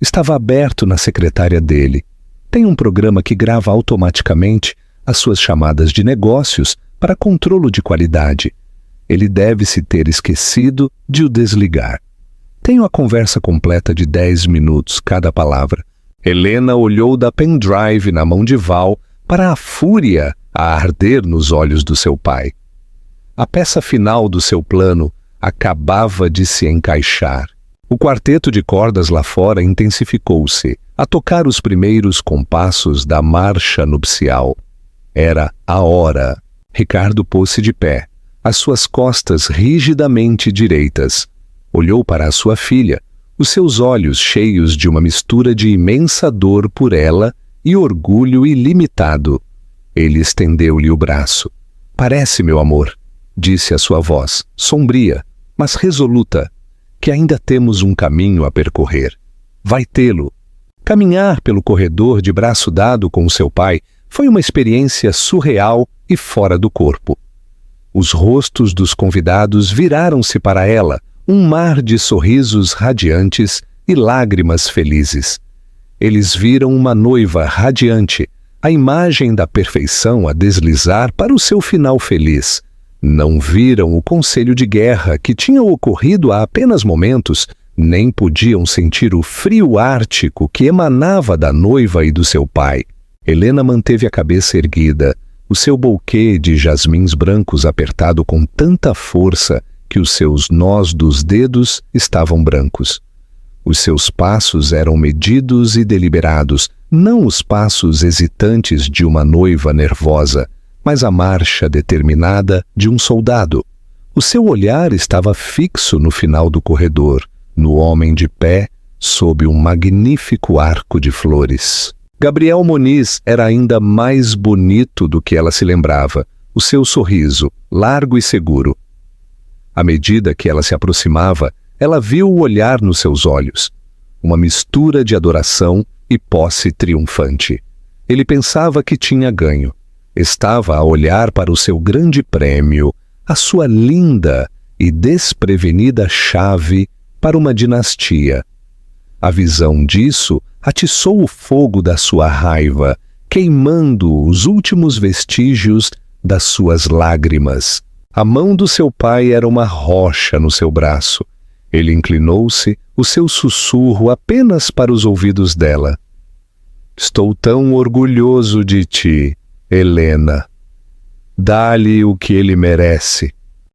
[SPEAKER 1] Estava aberto na secretária dele. Tem um programa que grava automaticamente as suas chamadas de negócios para controle de qualidade. Ele deve-se ter esquecido de o desligar. Tenho a conversa completa de 10 minutos cada palavra. Helena olhou da pendrive na mão de Val para a fúria a arder nos olhos do seu pai. A peça final do seu plano acabava de se encaixar. O quarteto de cordas lá fora intensificou-se, a tocar os primeiros compassos da marcha nupcial. Era a hora. Ricardo pôs-se de pé, as suas costas rigidamente direitas. Olhou para a sua filha, os seus olhos cheios de uma mistura de imensa dor por ela e orgulho ilimitado. Ele estendeu-lhe o braço. "Parece, meu amor", disse a sua voz, sombria, mas resoluta, "que ainda temos um caminho a percorrer. Vai tê-lo." Caminhar pelo corredor de braço dado com o seu pai foi uma experiência surreal e fora do corpo. Os rostos dos convidados viraram-se para ela, um mar de sorrisos radiantes e lágrimas felizes. Eles viram uma noiva radiante, a imagem da perfeição a deslizar para o seu final feliz. Não viram o conselho de guerra que tinha ocorrido há apenas momentos, nem podiam sentir o frio ártico que emanava da noiva e do seu pai. Helena manteve a cabeça erguida, o seu buquê de jasmins brancos apertado com tanta força que os seus nós dos dedos estavam brancos. Os seus passos eram medidos e deliberados, não os passos hesitantes de uma noiva nervosa, mas a marcha determinada de um soldado. O seu olhar estava fixo no final do corredor, no homem de pé, sob um magnífico arco de flores. Gabriel Moniz era ainda mais bonito do que ela se lembrava, o seu sorriso, largo e seguro. À medida que ela se aproximava, ela viu o olhar nos seus olhos, uma mistura de adoração e posse triunfante. Ele pensava que tinha ganho. Estava a olhar para o seu grande prêmio, a sua linda e desprevenida chave para uma dinastia. A visão disso atiçou o fogo da sua raiva, queimando os últimos vestígios das suas lágrimas. A mão do seu pai era uma rocha no seu braço. Ele inclinou-se, o seu sussurro apenas para os ouvidos dela. "Estou tão orgulhoso de ti, Helena. Dá-lhe o que ele merece."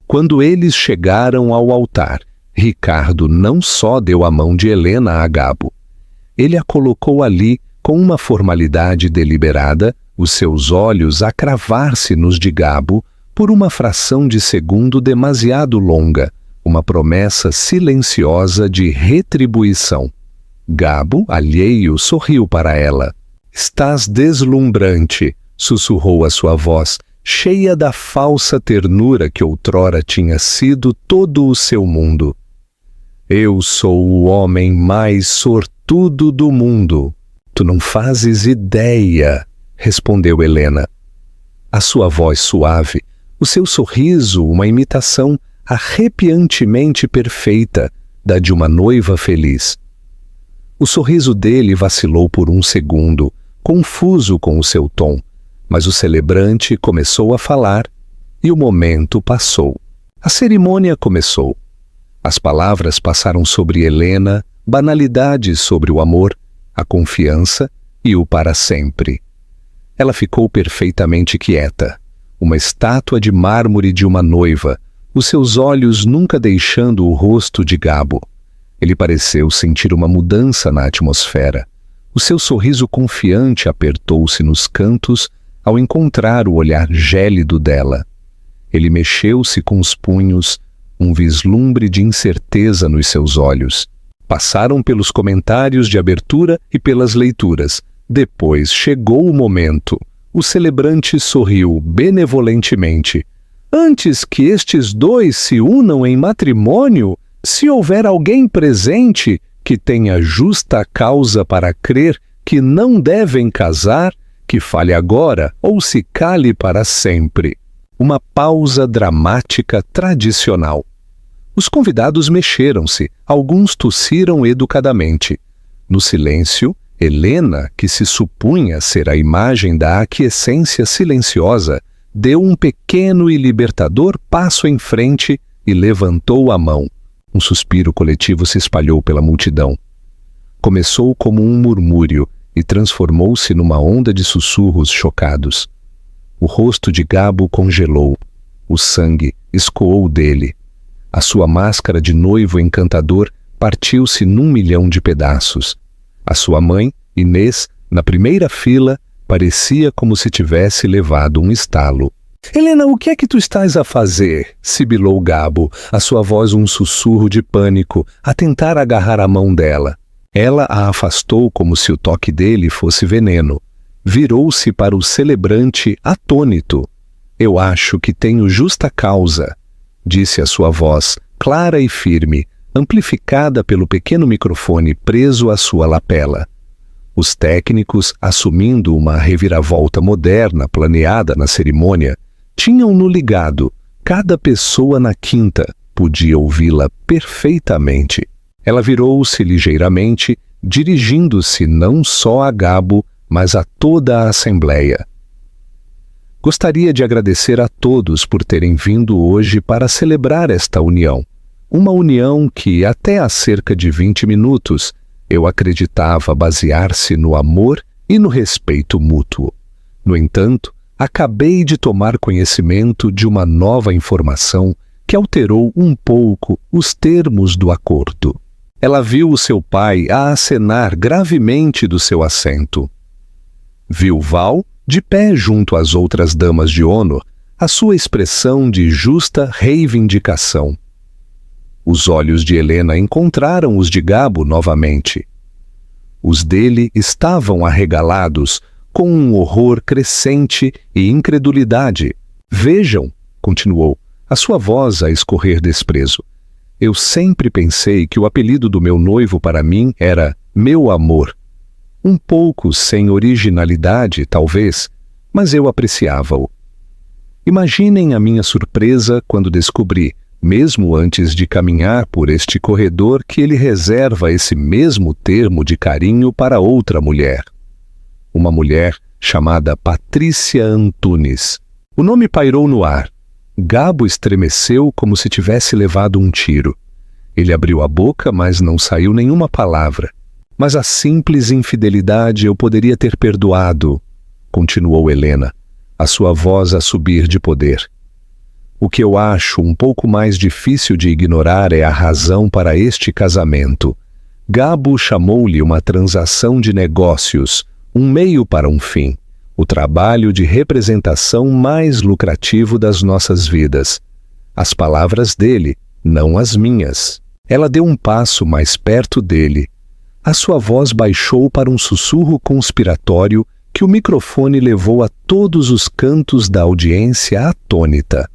[SPEAKER 1] Quando eles chegaram ao altar, Ricardo não só deu a mão de Helena a Gabo. Ele a colocou ali com uma formalidade deliberada, os seus olhos a cravar-se nos de Gabo por uma fração de segundo demasiado longa, uma promessa silenciosa de retribuição. Gabo, alheio, sorriu para ela. "Estás deslumbrante", sussurrou a sua voz, cheia da falsa ternura que outrora tinha sido todo o seu mundo. "Eu sou o homem mais sortudo do mundo." "Tu não fazes ideia", respondeu Helena. A sua voz suave, o seu sorriso uma imitação arrepiantemente perfeita da de uma noiva feliz. O sorriso dele vacilou por um segundo, confuso com o seu tom, mas o celebrante começou a falar e o momento passou. A cerimônia começou. As palavras passaram sobre Helena, banalidades sobre o amor, a confiança e o para sempre. Ela ficou perfeitamente quieta, uma estátua de mármore de uma noiva, os seus olhos nunca deixando o rosto de Gabo. Ele pareceu sentir uma mudança na atmosfera. O seu sorriso confiante apertou-se nos cantos ao encontrar o olhar gélido dela. Ele mexeu-se com os punhos, um vislumbre de incerteza nos seus olhos. Passaram pelos comentários de abertura e pelas leituras. Depois chegou o momento. O celebrante sorriu benevolentemente. Antes que estes dois se unam em matrimônio, se houver alguém presente que tenha justa causa para crer que não devem casar, que fale agora ou se cale para sempre. Uma pausa dramática tradicional. Os convidados mexeram-se, alguns tossiram educadamente. No silêncio, Helena, que se supunha ser a imagem da aquiescência silenciosa, deu um pequeno e libertador passo em frente e levantou a mão. Um suspiro coletivo se espalhou pela multidão. Começou como um murmúrio e transformou-se numa onda de sussurros chocados. O rosto de Gabo congelou. O sangue escoou dele. A sua máscara de noivo encantador partiu-se num milhão de pedaços. A sua mãe, Inês, na primeira fila, parecia como se tivesse levado um estalo. «Helena, o que é que tu estás a fazer?» sibilou Gabo, a sua voz um sussurro de pânico, a tentar agarrar a mão dela. Ela a afastou como se o toque dele fosse veneno. Virou-se para o celebrante atônito. «Eu acho que tenho justa causa», disse a sua voz, clara e firme, amplificada pelo pequeno microfone preso à sua lapela. Os técnicos, assumindo uma reviravolta moderna planeada na cerimônia, tinham-no ligado. Cada pessoa na quinta podia ouvi-la perfeitamente. Ela virou-se ligeiramente, dirigindo-se não só a Gabo, mas a toda a Assembleia. Gostaria de agradecer a todos por terem vindo hoje para celebrar esta união. Uma união que, até há cerca de 20 minutos, eu acreditava basear-se no amor e no respeito mútuo. No entanto, acabei de tomar conhecimento de uma nova informação que alterou um pouco os termos do acordo. Ela viu o seu pai a acenar gravemente do seu assento. Viu Val, de pé junto às outras damas de honor, a sua expressão de justa reivindicação. Os olhos de Helena encontraram os de Gabo novamente. Os dele estavam arregalados, com um horror crescente e incredulidade. «Vejam», continuou, a sua voz a escorrer desprezo. «Eu sempre pensei que o apelido do meu noivo para mim era meu amor. Um pouco sem originalidade, talvez, mas eu apreciava-o. Imaginem a minha surpresa quando descobri, mesmo antes de caminhar por este corredor, que ele reserva esse mesmo termo de carinho para outra mulher. Uma mulher chamada Patrícia Antunes. O nome pairou no ar. Gabo estremeceu como se tivesse levado um tiro. Ele abriu a boca, mas não saiu nenhuma palavra. Mas a simples infidelidade eu poderia ter perdoado, continuou Helena, a sua voz a subir de poder. O que eu acho um pouco mais difícil de ignorar é a razão para este casamento. Gabo chamou-lhe uma transação de negócios, um meio para um fim, o trabalho de representação mais lucrativo das nossas vidas. As palavras dele, não as minhas. Ela deu um passo mais perto dele. A sua voz baixou para um sussurro conspiratório que o microfone levou a todos os cantos da audiência atônita.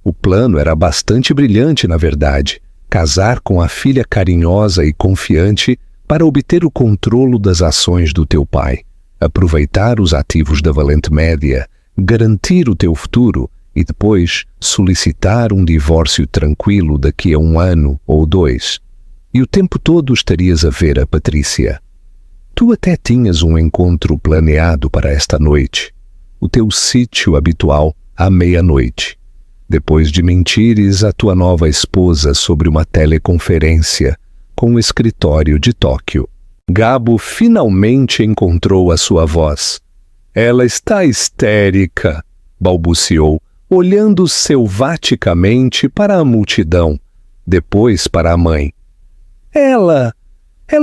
[SPEAKER 1] O plano era bastante brilhante, na verdade. Casar com a filha carinhosa e confiante para obter o controlo das ações do teu pai, aproveitar os ativos da Valente Média, garantir o teu futuro e depois solicitar um divórcio tranquilo daqui a 1 ano ou 2. E o tempo todo estarias a ver a Patrícia. Tu até tinhas um encontro planeado para esta noite, o teu sítio habitual à meia-noite. depois de mentires à tua nova esposa sobre uma teleconferência com o escritório de Tóquio. Gabo finalmente encontrou a sua voz. Ela está histérica, balbuciou, olhando selvaticamente para a multidão, depois para a mãe. Ela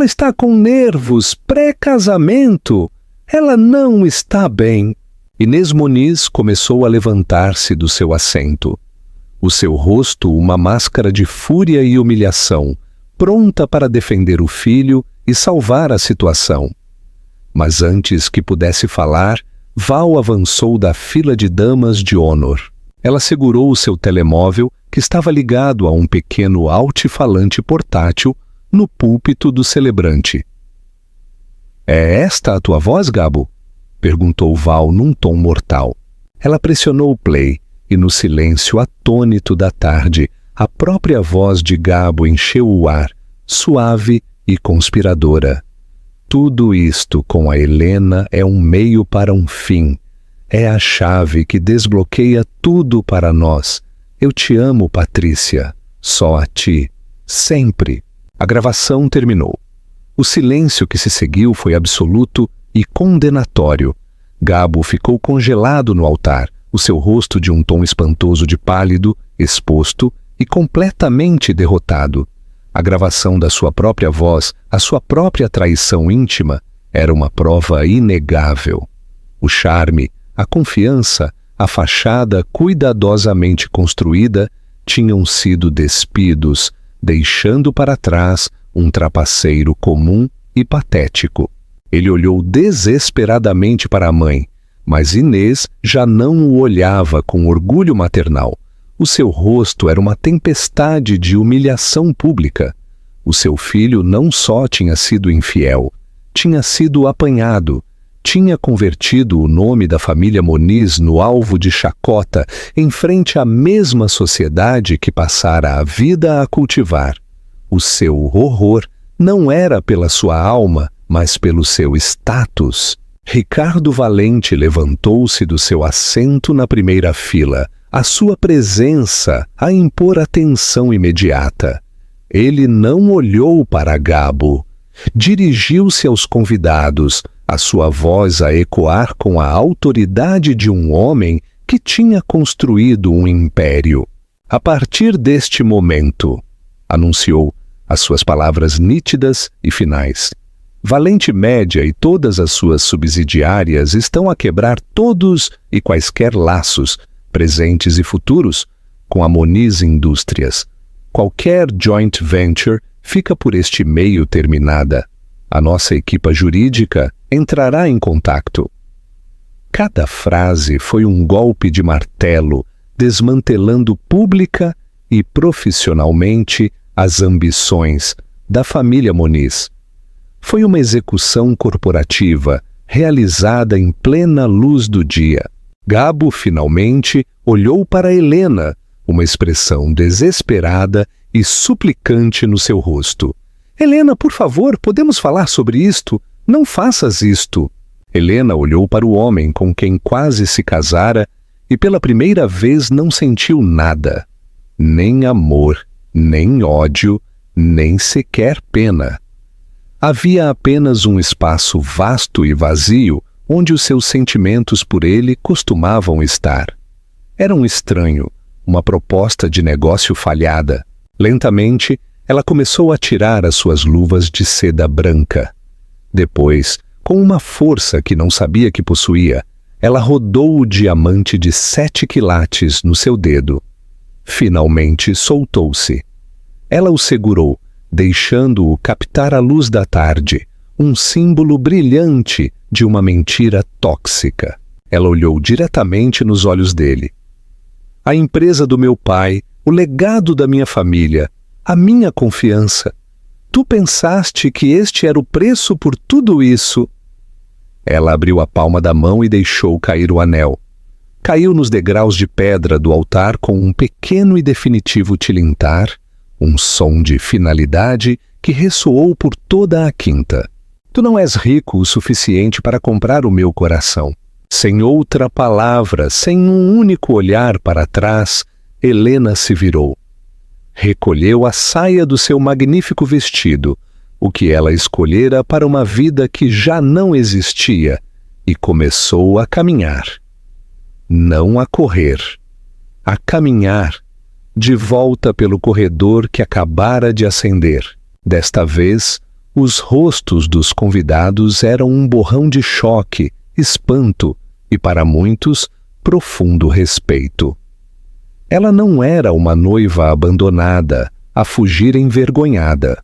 [SPEAKER 1] está com nervos pré-casamento. Ela não está bem. Inês Moniz começou a levantar-se do seu assento. O seu rosto uma máscara de fúria e humilhação, pronta para defender o filho e salvar a situação. Mas antes que pudesse falar, Val avançou da fila de damas de honor. Ela segurou o seu telemóvel, que estava ligado a um pequeno altifalante portátil, no púlpito do celebrante. É esta a tua voz, Gabo? Perguntou Val num tom mortal. Ela pressionou o play e no silêncio atônito da tarde, a própria voz de Gabo encheu o ar, suave e conspiradora. Tudo isto com a Helena é um meio para um fim. É a chave que desbloqueia tudo para nós. Eu te amo, Patrícia. Só a ti. Sempre. A gravação terminou. O silêncio que se seguiu foi absoluto e condenatório. Gabo ficou congelado no altar, o seu rosto de um tom espantoso de pálido, exposto e completamente derrotado. A gravação da sua própria voz, a sua própria traição íntima, era uma prova inegável. O charme, a confiança, a fachada cuidadosamente construída tinham sido despidos, deixando para trás um trapaceiro comum e patético. Ele olhou desesperadamente para a mãe, mas Inês já não o olhava com orgulho maternal. O seu rosto era uma tempestade de humilhação pública. O seu filho não só tinha sido infiel, tinha sido apanhado, tinha convertido o nome da família Moniz no alvo de chacota em frente à mesma sociedade que passara a vida a cultivar. O seu horror não era pela sua alma, mas pelo seu status. Ricardo Valente levantou-se do seu assento na primeira fila, a sua presença a impor atenção imediata. Ele não olhou para Gabo. Dirigiu-se aos convidados, a sua voz a ecoar com a autoridade de um homem que tinha construído um império. A partir deste momento, anunciou, as suas palavras nítidas e finais. Valente Média e todas as suas subsidiárias estão a quebrar todos e quaisquer laços, presentes e futuros, com a Moniz Indústrias. Qualquer joint venture fica por este meio terminada. A nossa equipa jurídica entrará em contato. Cada frase foi um golpe de martelo, desmantelando pública e profissionalmente as ambições da família Moniz. Foi uma execução corporativa, realizada em plena luz do dia. Gabo, finalmente, olhou para Helena, uma expressão desesperada e suplicante no seu rosto. Helena, por favor, podemos falar sobre isto? Não faças isto. Helena olhou para o homem com quem quase se casara e pela primeira vez não sentiu nada. Nem amor, nem ódio, nem sequer pena. Havia apenas um espaço vasto e vazio onde os seus sentimentos por ele costumavam estar. Era um estranho, uma proposta de negócio falhada. Lentamente, ela começou a tirar as suas luvas de seda branca. Depois, com uma força que não sabia que possuía, ela rodou o diamante de 7 quilates no seu dedo. Finalmente soltou-se. Ela o segurou, deixando-o captar a luz da tarde, um símbolo brilhante de uma mentira tóxica. Ela olhou diretamente nos olhos dele. A empresa do meu pai, o legado da minha família, a minha confiança. Tu pensaste que este era o preço por tudo isso? Ela abriu a palma da mão e deixou cair o anel. Caiu nos degraus de pedra do altar com um pequeno e definitivo tilintar, um som de finalidade que ressoou por toda a quinta. Tu não és rico o suficiente para comprar o meu coração. Sem outra palavra, sem um único olhar para trás, Helena se virou. Recolheu a saia do seu magnífico vestido, o que ela escolhera para uma vida que já não existia, e começou a caminhar. Não a correr, a caminhar, de volta pelo corredor que acabara de acender. Desta vez, os rostos dos convidados eram um borrão de choque, espanto e, para muitos, profundo respeito. Ela não era uma noiva abandonada, a fugir envergonhada.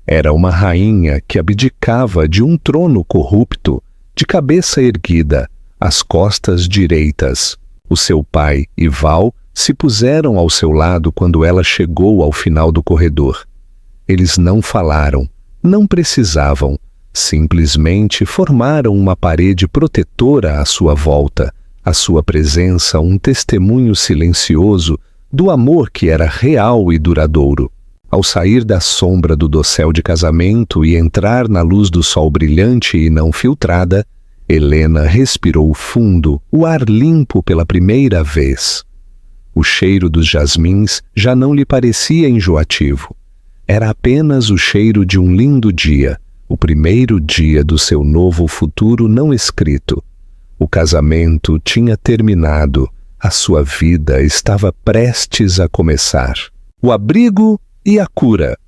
[SPEAKER 1] Era uma rainha que abdicava de um trono corrupto, de cabeça erguida, as costas direitas. O seu pai e Val se puseram ao seu lado quando ela chegou ao final do corredor. Eles não falaram, não precisavam, simplesmente formaram uma parede protetora à sua volta, a sua presença um testemunho silencioso do amor que era real e duradouro. Ao sair da sombra do dossel de casamento e entrar na luz do sol brilhante e não filtrada, Helena respirou fundo, o ar limpo pela primeira vez. O cheiro dos jasmins já não lhe parecia enjoativo. Era apenas o cheiro de um lindo dia, o primeiro dia do seu novo futuro não escrito. O casamento tinha terminado, a sua vida estava prestes a começar. O abrigo e a cura.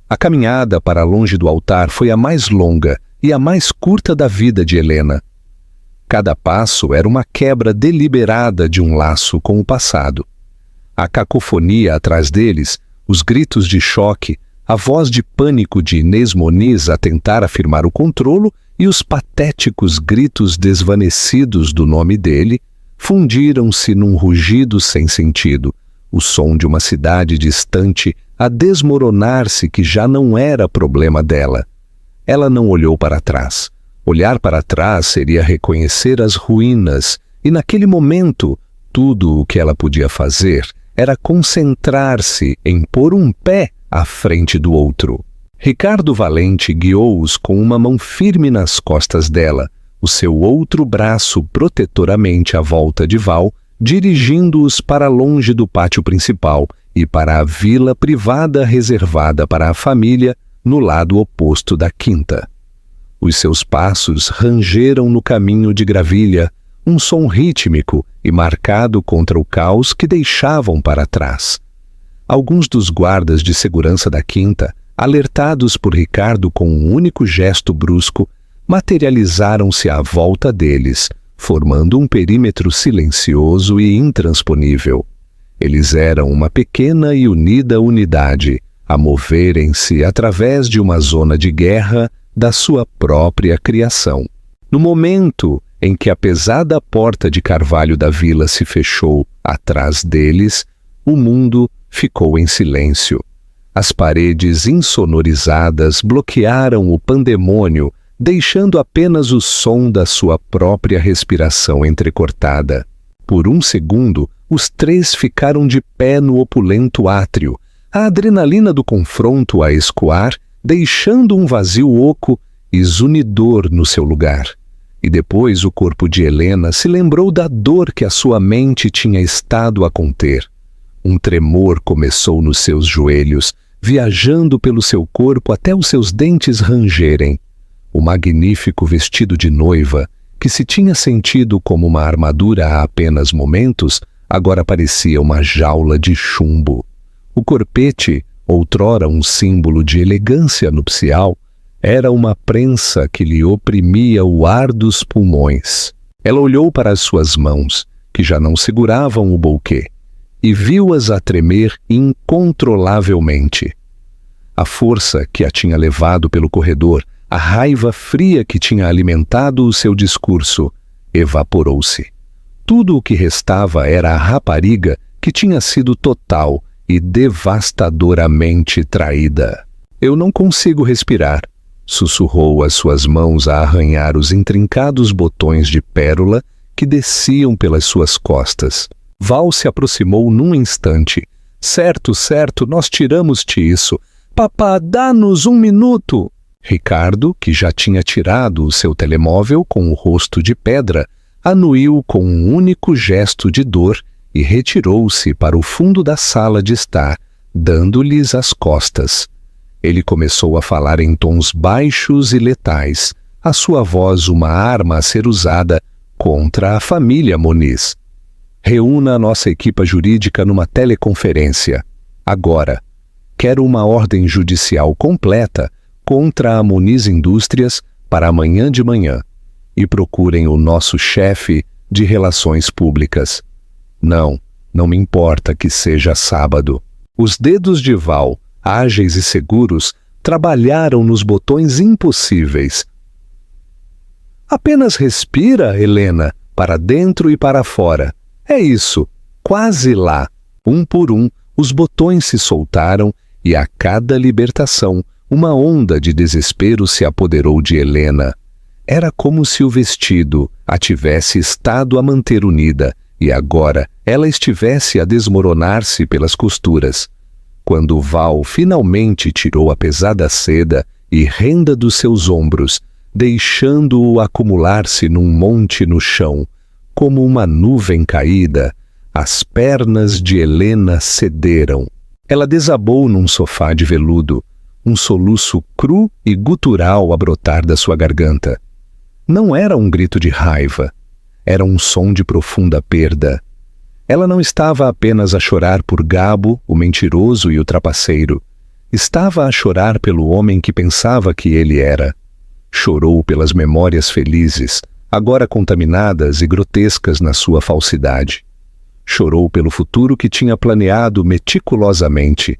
[SPEAKER 1] A caminhada para longe do altar foi a mais longa e a mais curta da vida de Helena. Cada passo era uma quebra deliberada de um laço com o passado. A cacofonia atrás deles, os gritos de choque, a voz de pânico de Inês Moniz a tentar afirmar o controlo e os patéticos gritos desvanecidos do nome dele fundiram-se num rugido sem sentido, o som de uma cidade distante a desmoronar-se que já não era problema dela. Ela não olhou para trás. Olhar para trás seria reconhecer as ruínas, e naquele momento, tudo o que ela podia fazer era concentrar-se em pôr um pé à frente do outro. Ricardo Valente guiou-os com uma mão firme nas costas dela, o seu outro braço protetoramente à volta de Val, dirigindo-os para longe do pátio principal e para a vila privada reservada para a família no lado oposto da quinta. Os seus passos rangeram no caminho de gravilha, um som rítmico e marcado contra o caos que deixavam para trás. Alguns dos guardas de segurança da quinta, alertados por Ricardo com um único gesto brusco, materializaram-se à volta deles, formando um perímetro silencioso e intransponível. Eles eram uma pequena e unida unidade, a moverem-se através de uma zona de guerra da sua própria criação. No momento em que a pesada porta de carvalho da vila se fechou atrás deles, o mundo ficou em silêncio. As paredes insonorizadas bloquearam o pandemônio, deixando apenas o som da sua própria respiração entrecortada. Por um segundo, os três ficaram de pé no opulento átrio, a adrenalina do confronto a escoar, deixando um vazio oco e zunidor no seu lugar. E depois o corpo de Helena se lembrou da dor que a sua mente tinha estado a conter. Um tremor começou nos seus joelhos, viajando pelo seu corpo até os seus dentes rangerem. O magnífico vestido de noiva, que se tinha sentido como uma armadura há apenas momentos, agora parecia uma jaula de chumbo. O corpete, outrora um símbolo de elegância nupcial, era uma prensa que lhe oprimia o ar dos pulmões. Ela olhou para as suas mãos, que já não seguravam o bouquet, e viu-as a tremer incontrolavelmente. A força que a tinha levado pelo corredor, a raiva fria que tinha alimentado o seu discurso, evaporou-se. Tudo o que restava era a rapariga que tinha sido total e devastadoramente traída. "Eu não consigo respirar", sussurrou as suas mãos a arranhar os intrincados botões de pérola que desciam pelas suas costas. Val se aproximou num instante. Certo, nós tiramos-te isso. Papá, dá-nos 1 minuto!" Ricardo, que já tinha tirado o seu telemóvel com o rosto de pedra, anuiu com um único gesto de dor e retirou-se para o fundo da sala de estar, dando-lhes as costas. Ele começou a falar em tons baixos e letais, a sua voz uma arma a ser usada contra a família Moniz. Reúna a nossa equipa jurídica numa teleconferência. Agora. Quero uma ordem judicial completa contra a Moniz Indústrias para amanhã de manhã. E procurem o nosso chefe de relações públicas. Não me importa que seja sábado. Os dedos de Val, ágeis e seguros, trabalharam nos botões impossíveis. Apenas respira, Helena, para dentro e para fora. É isso, quase lá. Um por um, os botões se soltaram e a cada libertação, uma onda de desespero se apoderou de Helena. Era como se o vestido a tivesse estado a manter unida e agora ela estivesse a desmoronar-se pelas costuras. Quando Val finalmente tirou a pesada seda e renda dos seus ombros, deixando-o acumular-se num monte no chão, como uma nuvem caída, as pernas de Helena cederam. Ela desabou num sofá de veludo, um soluço cru e gutural a brotar da sua garganta. Não era um grito de raiva, era um som de profunda perda. Ela não estava apenas a chorar por Gabo, o mentiroso e o trapaceiro. Estava a chorar pelo homem que pensava que ele era. Chorou pelas memórias felizes, agora contaminadas e grotescas na sua falsidade. Chorou pelo futuro que tinha planeado meticulosamente,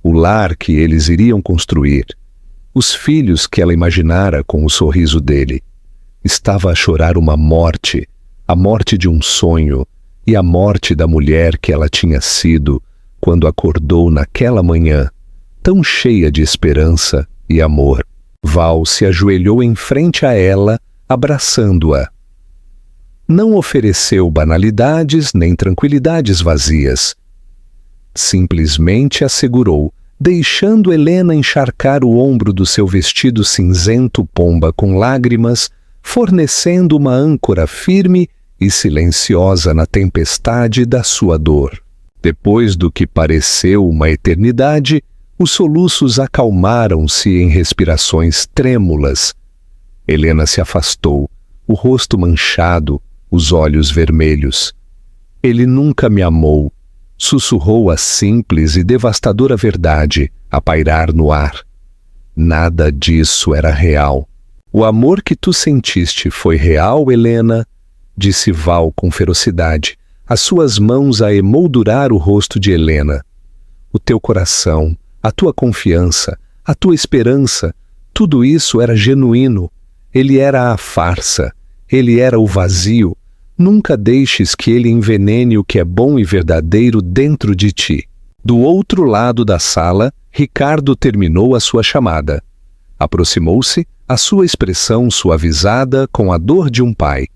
[SPEAKER 1] o lar que eles iriam construir, os filhos que ela imaginara com o sorriso dele. Estava a chorar uma morte, a morte de um sonho e a morte da mulher que ela tinha sido quando acordou naquela manhã, tão cheia de esperança e amor. Val se ajoelhou em frente a ela, abraçando-a. Não ofereceu banalidades nem tranquilidades vazias. Simplesmente assegurou, deixando Helena encharcar o ombro do seu vestido cinzento pomba com lágrimas, fornecendo uma âncora firme e silenciosa na tempestade da sua dor. Depois do que pareceu uma eternidade, os soluços acalmaram-se em respirações trêmulas. Helena se afastou, o rosto manchado, os olhos vermelhos. Ele nunca me amou, sussurrou a simples e devastadora verdade a pairar no ar. Nada disso era real. O amor que tu sentiste foi real, Helena? Disse Val com ferocidade, as suas mãos a emoldurar o rosto de Helena. O teu coração, a tua confiança, a tua esperança, tudo isso era genuíno. Ele era a farsa, ele era o vazio. Nunca deixes que ele envenene o que é bom e verdadeiro dentro de ti. Do outro lado da sala, Ricardo terminou a sua chamada. Aproximou-se, a sua expressão suavizada com a dor de um pai.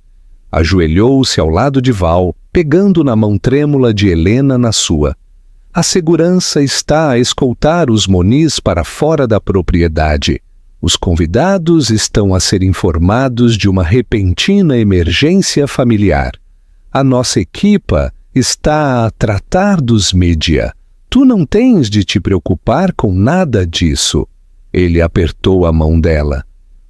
[SPEAKER 1] Ajoelhou-se ao lado de Val, pegando na mão trêmula de Helena na sua. A segurança está a escoltar os Moniz para fora da propriedade. Os convidados estão a ser informados de uma repentina emergência familiar. A nossa equipa está a tratar dos mídia. Tu não tens de te preocupar com nada disso. Ele apertou a mão dela.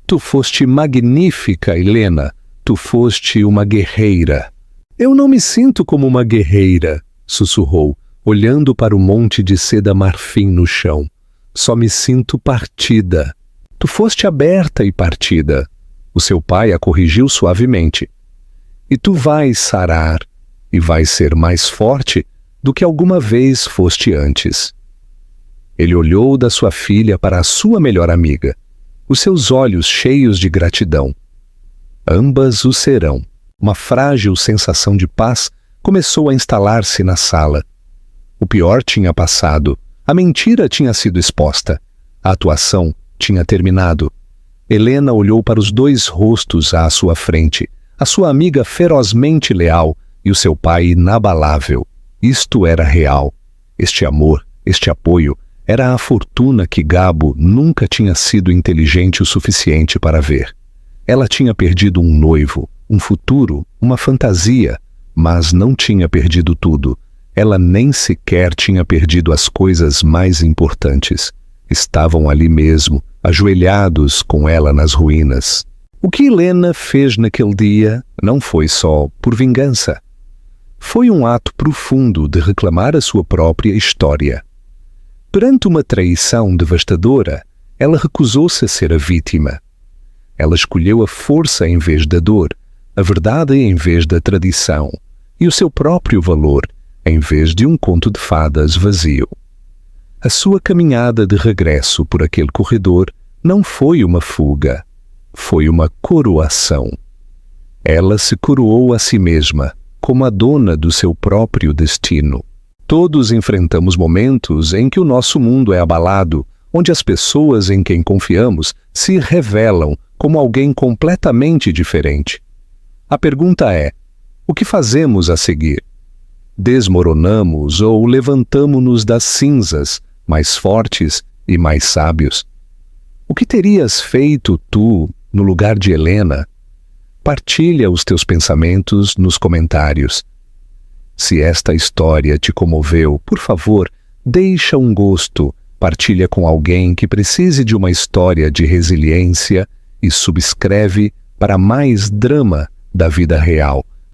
[SPEAKER 1] Tu foste magnífica, Helena. Tu foste uma guerreira. Eu não me sinto como uma guerreira, sussurrou, olhando para o monte de seda marfim no chão. Só me sinto partida. Tu foste aberta e partida. O seu pai a corrigiu suavemente. E tu vais sarar, e vais ser mais forte do que alguma vez foste antes. Ele olhou da sua filha para a sua melhor amiga, os seus olhos cheios de gratidão. Ambas o serão. Uma frágil sensação de paz começou a instalar-se na sala. O pior tinha passado, a mentira tinha sido exposta, a atuação tinha terminado. Helena olhou para os dois rostos à sua frente, a sua amiga ferozmente leal e o seu pai inabalável. Isto era real. Este amor, este apoio, era a fortuna que Gabo nunca tinha sido inteligente o suficiente para ver. Ela tinha perdido um noivo, um futuro, uma fantasia, Mas não tinha perdido tudo. Ela nem sequer tinha perdido as coisas mais importantes. Estavam ali mesmo, ajoelhados com ela nas ruínas. O que Helena fez naquele dia não foi só por vingança. Foi um ato profundo de reclamar a sua própria história. Perante uma traição devastadora, ela recusou-se a ser a vítima. Ela escolheu a força em vez da dor, a verdade em vez da tradição, e o seu próprio valor em vez de um conto de fadas vazio. A sua caminhada de regresso por aquele corredor não foi uma fuga, foi uma coroação. Ela se coroou a si mesma, como a dona do seu próprio destino. Todos enfrentamos momentos em que o nosso mundo é abalado, onde as pessoas em quem confiamos se revelam como alguém completamente diferente. A pergunta é: o que fazemos a seguir? Desmoronamos ou levantamo-nos das cinzas, mais fortes e mais sábios? O que terias feito tu no lugar de Helena? Partilha os teus pensamentos nos comentários. Se esta história te comoveu, por favor, deixa um gosto, partilha com alguém que precise de uma história de resiliência e subscreve para mais drama da vida real.